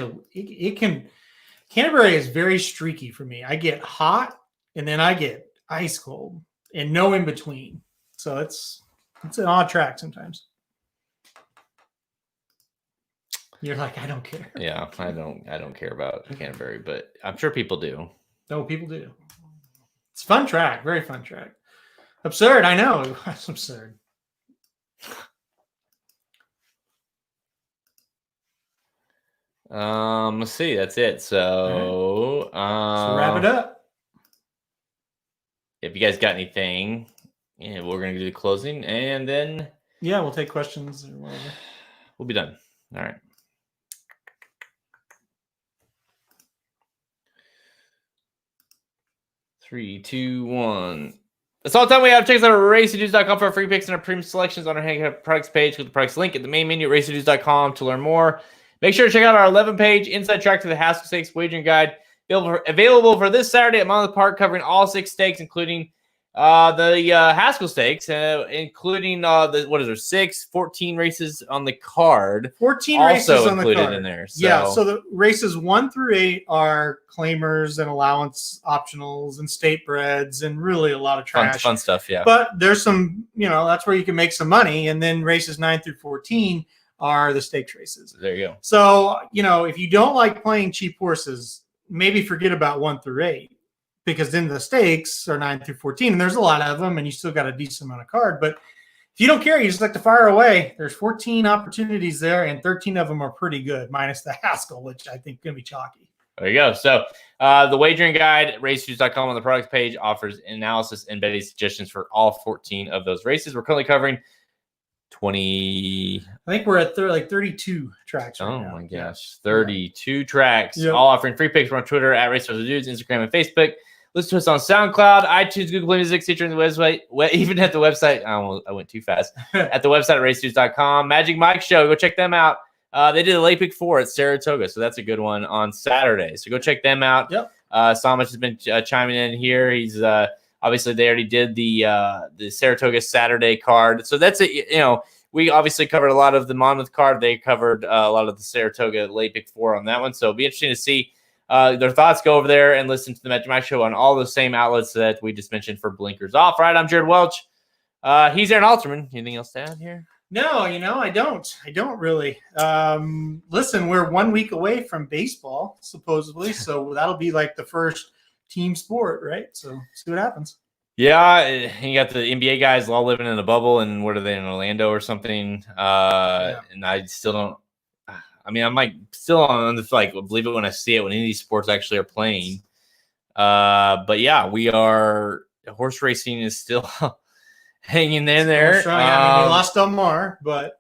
Canterbury is very streaky for me. I get hot and then I get ice cold and no in between. So it's an odd track sometimes. You're like, I don't care. Yeah, I don't care about Canterbury, but I'm sure people do. No, people do. It's a fun track, very fun track. Absurd, I know. It was absurd. Let's see. That's it. So, So wrap it up. If you guys got anything, yeah, we're gonna do the closing, and then Yeah, we'll take questions or whatever. we'll be done. All right. Three, two, one. That's all the time we have. Check us out at racenews.com for our free picks and our premium selections on our handicap products page. Click the products link at the main menu at racenews.com to learn more. Make sure to check out our 11-page inside track to the Haskell Stakes wagering guide, available for this Saturday at Monmouth Park, covering all 6 stakes, including the Haskell Stakes, including what is there, 14 races on the card. 14 also races on the included card. in there. So the races 1 through 8 are claimers and allowance optionals and state breds and really a lot of trash. Fun stuff, yeah. But there's some, that's where you can make some money. And then races 9 through 14 are the stakes races. There you go. So, if you don't like playing cheap horses, maybe forget about 1 through 8. Because then the stakes are 9 through 14, and there's a lot of them, and you still got a decent amount of card. But if you don't care, you just like to fire away. There's 14 opportunities there, and 13 of them are pretty good, minus the Haskell, which I think is going to be chalky. There you go. So the wagering guide at racenews.com on the products page offers analysis and betting suggestions for all 14 of those races. We're currently covering 20. I think we're at 32 tracks right now. Oh, my gosh. 32 tracks, Yep. all offering free picks. We're on Twitter at RaceNewsDudes, Instagram, and Facebook. Listen to us on SoundCloud, iTunes, Google Play Music, Stitcher, and the website. Even at the website. I went too fast. At the website at racenews.com. Magic Mike Show. Go check them out. They did a late pick 4 at Saratoga, so that's a good one on Saturday. So go check them out. Yep. Samich has been chiming in here. He's obviously they already did the Saratoga Saturday card. So that's it. We obviously covered a lot of the Monmouth card. They covered a lot of the Saratoga late pick 4 on that one. So it'll be interesting to see their thoughts. Go over there and listen to the Magic Mike Show on all the same outlets that we just mentioned for Blinkers Off. Right, I'm Jared Welch. He's Aaron Alterman. Anything else to add here? No, I don't. I don't really. Listen, we're 1 week away from baseball, supposedly. So that'll be like the first team sport, right? So see what happens. Yeah, you got the NBA guys all living in a bubble, and what are they in Orlando or something? And I still don't. I mean, I'm like still on the believe it when I see it when any of these sports actually are playing. But yeah, we are. Horse racing is still hanging in there. We lost Del Mar, but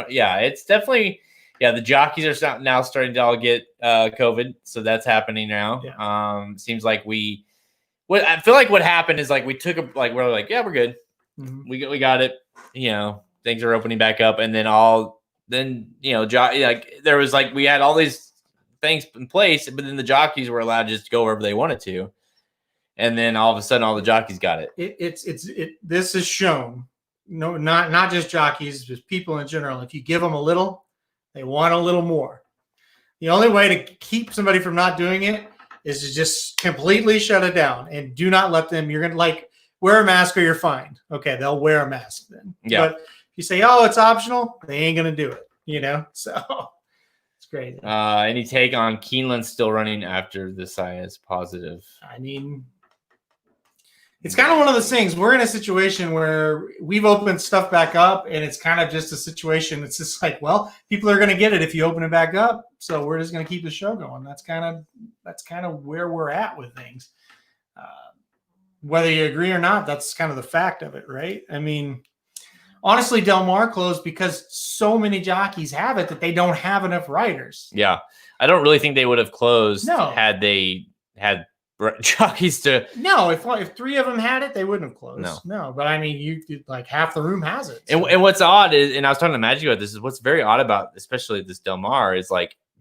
yeah, it's definitely. Yeah, the jockeys are now starting to all get COVID, so that's happening now. Yeah. Seems like I feel like what happened is we took we're like, yeah, we're good. Mm-hmm. We got it. Things are opening back up, and then there was we had all these things in place, but then the jockeys were allowed to just go wherever they wanted to, and then all of a sudden, all the jockeys got it. This is shown. No, not just jockeys, just people in general. If you give them a little, they want a little more. The only way to keep somebody from not doing it is to just completely shut it down and do not let them. You're gonna wear a mask or you're fined. Okay, they'll wear a mask then. Yeah. But if you say, oh, it's optional, they ain't gonna do it. So it's crazy. Any take on Keeneland still running after the science positive? I mean, it's kind of one of those things. We're in a situation where we've opened stuff back up, and it's kind of just a situation. It's just people are going to get it if you open it back up. So we're just going to keep the show going. That's kind of where we're at with things. Whether you agree or not, that's kind of the fact of it, right? I mean, honestly, Del Mar closed because so many jockeys have it that they don't have enough riders. Yeah, I don't really think they would have closed had they had jockeys to. No, if 3 of them had it, they wouldn't have closed. No, but I mean, you half the room has it. So. And what's odd is, and I was talking to Magic about this, is what's very odd about especially this Del Mar is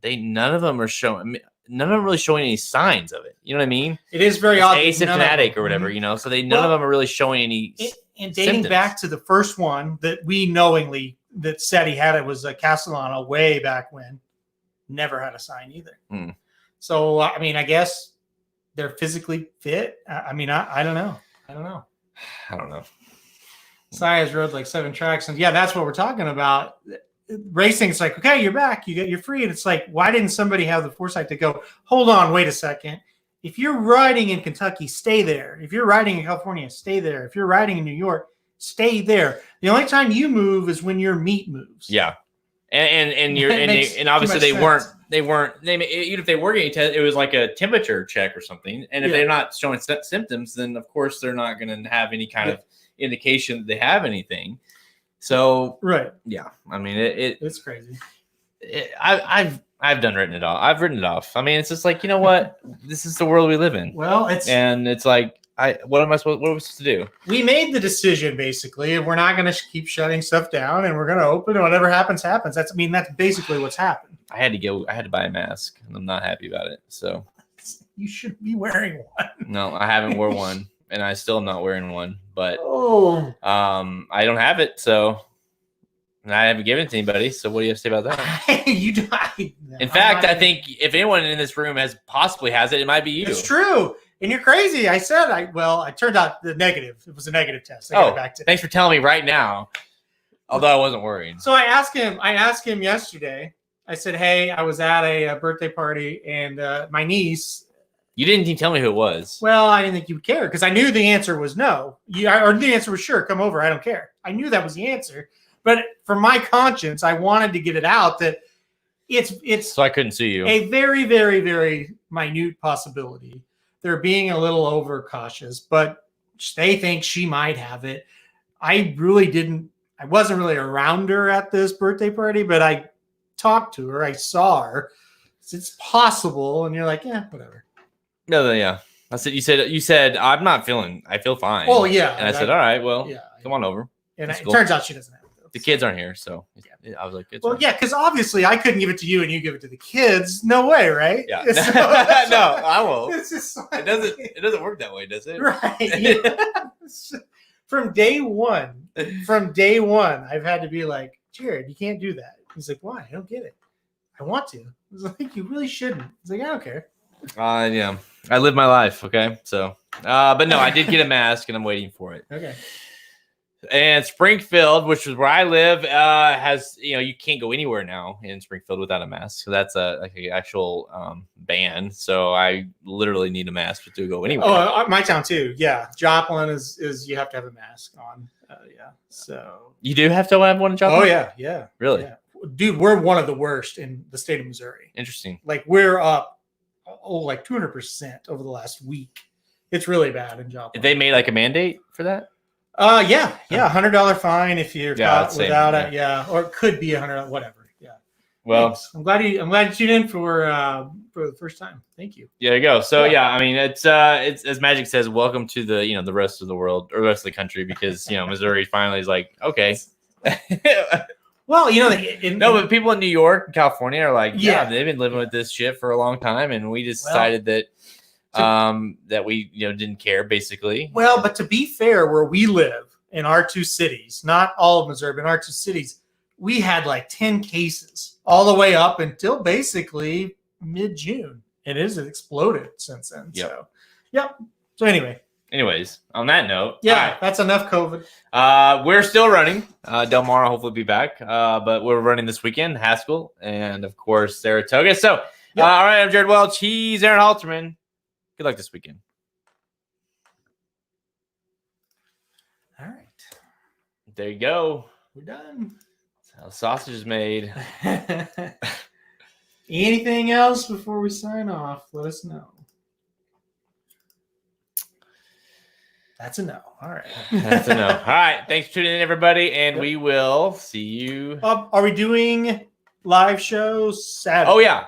none of them are showing. None of them really showing any signs of it. You know what I mean? It is very odd. Asymptomatic or whatever, none of them are really showing any. And dating symptoms. back to the first one that we knowingly that said he had it was Castellano way back when. Never had a sign either. So I mean, I guess they're physically fit. I mean, I don't know. I don't know. Saez rode 7 tracks, and that's what we're talking about. Racing, it's okay, you're back, you're free, and it's why didn't somebody have the foresight to go, hold on, wait a second. If you're riding in Kentucky, stay there. If you're riding in California, stay there. If you're riding in New York, stay there. The only time you move is when your meat moves. Yeah. And you're and obviously they weren't even if they were getting tested, it was like a temperature check or something. And if they're not showing symptoms, then of course they're not going to have any kind of indication that they have anything. So yeah, I mean it's crazy. I've written it off. I've written it off. I mean, it's just like, you know what? This is the world we live in. Well, it's like what are we supposed to do? We made the decision basically. We're not going to keep shutting stuff down, and we're going to open, and whatever happens. That's basically what's happened. I had to buy a mask, and I'm not happy about it. So you should be wearing one. No, I haven't worn one, and I still am not wearing one. But I don't have it, so and I haven't given it to anybody. So what do you have to say about that? In fact, I think if anyone in this room possibly has it, it might be you. It's true. And you're crazy. I said, it turned out the negative. It was a negative test. Thanks for telling me right now. Although I wasn't worried. So I asked him yesterday. I said, hey, I was at a birthday party, and my niece. You didn't even tell me who it was. Well, I didn't think you would care because I knew the answer was no. Or the answer was sure, come over. I don't care. I knew that was the answer. But for my conscience, I wanted to get it out that it's. So I couldn't sue you. A very, very, very minute possibility. They're being a little overcautious, but they think she might have it. I wasn't really around her at this birthday party, but I talked to her. I saw her. It's possible. And you're like, yeah, whatever. No, yeah. I said, you said, I feel fine. Oh, yeah. And I said, all right, well, come on over. And it turns out she doesn't have it. The kids aren't here, so I was like, because obviously I couldn't give it to you and you give it to the kids. No way, right? Yeah. No, I won't. It's just like, it doesn't work that way, does it? Right. Yeah. From day one, I've had to be like, Jared, you can't do that. He's like, why? I don't get it. I want to. I was like, you really shouldn't. He's like, I don't care. Yeah. I live my life, okay? So, but no, I did get a mask and I'm waiting for it. Okay. And Springfield, which is where I live, has, you can't go anywhere now in Springfield without a mask. So that's an actual ban. So I literally need a mask to go anywhere. Oh, my town too. Yeah. Joplin is you have to have a mask on. Yeah. So you do have to have one in Joplin? Oh, yeah. Yeah. Really? Yeah. Dude, we're one of the worst in the state of Missouri. Interesting. Like we're up like 200% over the last week. It's really bad in Joplin. They made like a mandate for that? Yeah, $100 fine if you're caught without it. Yeah, or it could be $100, whatever. Yeah. Well, thanks. I'm glad you tuned in for the first time. Thank you. There you go. So yeah, I mean, it's as Magic says, welcome to the the rest of the world or the rest of the country because Missouri finally is like okay. Well, but people in New York and California are like, yeah, they've been living with this shit for a long time, and we just decided that. That we didn't care basically. Well, but to be fair, where we live in our two cities, not all of Missouri, but in our two cities, we had like 10 cases all the way up until basically mid-June. It has exploded since then. Yep. So, yep. So anyways, on that note, that's enough COVID. We're still running. Del Mar hopefully be back, but we're running this weekend. Haskell and of course Saratoga. So, all right, I'm Jared Welch. He's Aaron Halterman. Good luck this weekend. All right. There you go. We're done. That's how sausage is made. Anything else before we sign off? Let us know. That's a no. All right. That's a no. All right. Thanks for tuning in, everybody. And we will see you. Are we doing live shows Saturday? Oh, yeah.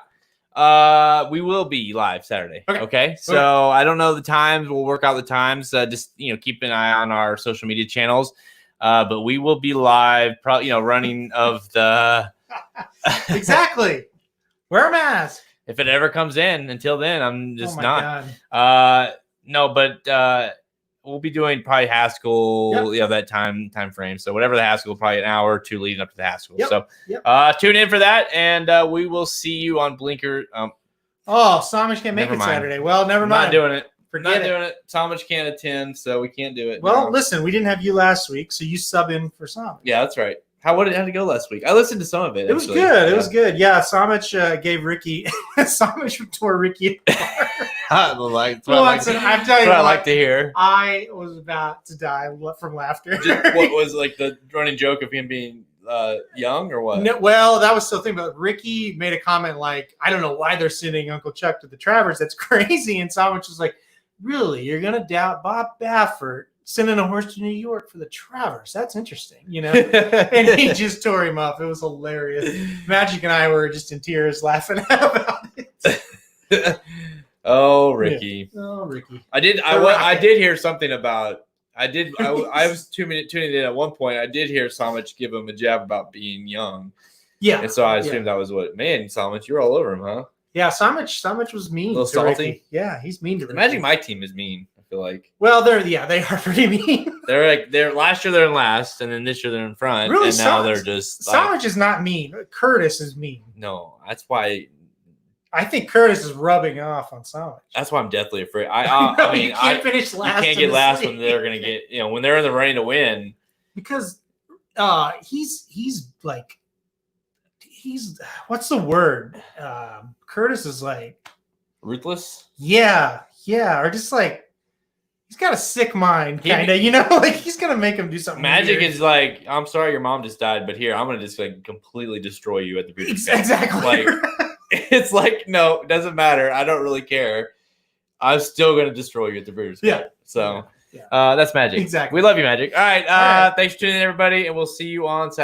We will be live Saturday. Okay. So I don't know the times. We'll work out the times. Just keep an eye on our social media channels. But we will be live. Probably running of the. Exactly. Wear a mask. If it ever comes in. Until then, I'm just not. God. No, but we'll be doing probably Haskell. That time frame. So whatever the Haskell, probably an hour or two leading up to the Haskell. So tune in for that, and we will see you on Blinker. Samish can't make it Saturday. Well, never mind. Not doing it. Forget Not doing it. Samish can't attend, so we can't do it. Well, listen, we didn't have you last week, so you sub in for Samish. Yeah, that's right. How did it go last week? I listened to some of it. It was good. It was good. Yeah, Samish gave Ricky. Samish tore Ricky apart. That's Well, what listen, I I'm like, telling you what I what, like to hear. I was about to die from laughter. What was like the running joke of him being young or what? No, well, that was the thing. But Ricky made a comment like, "I don't know why they're sending Uncle Chuck to the Travers. That's crazy." And Savage was like, "Really? You're gonna doubt Bob Baffert sending a horse to New York for the Travers? That's interesting, you know?" And he just tore him up. It was hilarious. Magic and I were just in tears laughing about it. Oh, Ricky. Yeah. Oh, Ricky. I did hear something about. I was tuning in at one point. I did hear Samich give him a jab about being young. Yeah. And so I assumed that was what. Man, Samich, you're all over him, huh? Yeah, Samich was mean. A little to salty. Ricky. Yeah, he's mean to Ricky. Imagine my team is mean. I feel like. Well, they are pretty mean. They're last year they're in last, and then this year they're in front, Really, and now they're just. Samich is not mean. Curtis is mean. No, that's why. I think Curtis is rubbing off on Samich. That's why I'm deathly afraid. I mean, you can't finish last. You can't get last when they're gonna get. When they're in the running to win. Because he's what's the word? Curtis is like ruthless. Yeah, or just like he's got a sick mind, kind of. Like he's gonna make him do something. Magic weird. is like, I'm sorry, your mom just died, but here I'm gonna just like completely destroy you at the Breeders' Cup. Exactly. Like it's like no, it doesn't matter. I don't really care. I'm still gonna destroy you at the Breeders' Cup. Yeah. So Yeah. that's Magic. Exactly. We love you, Magic. All right. All right. Thanks for tuning in, everybody, and we'll see you on Saturday.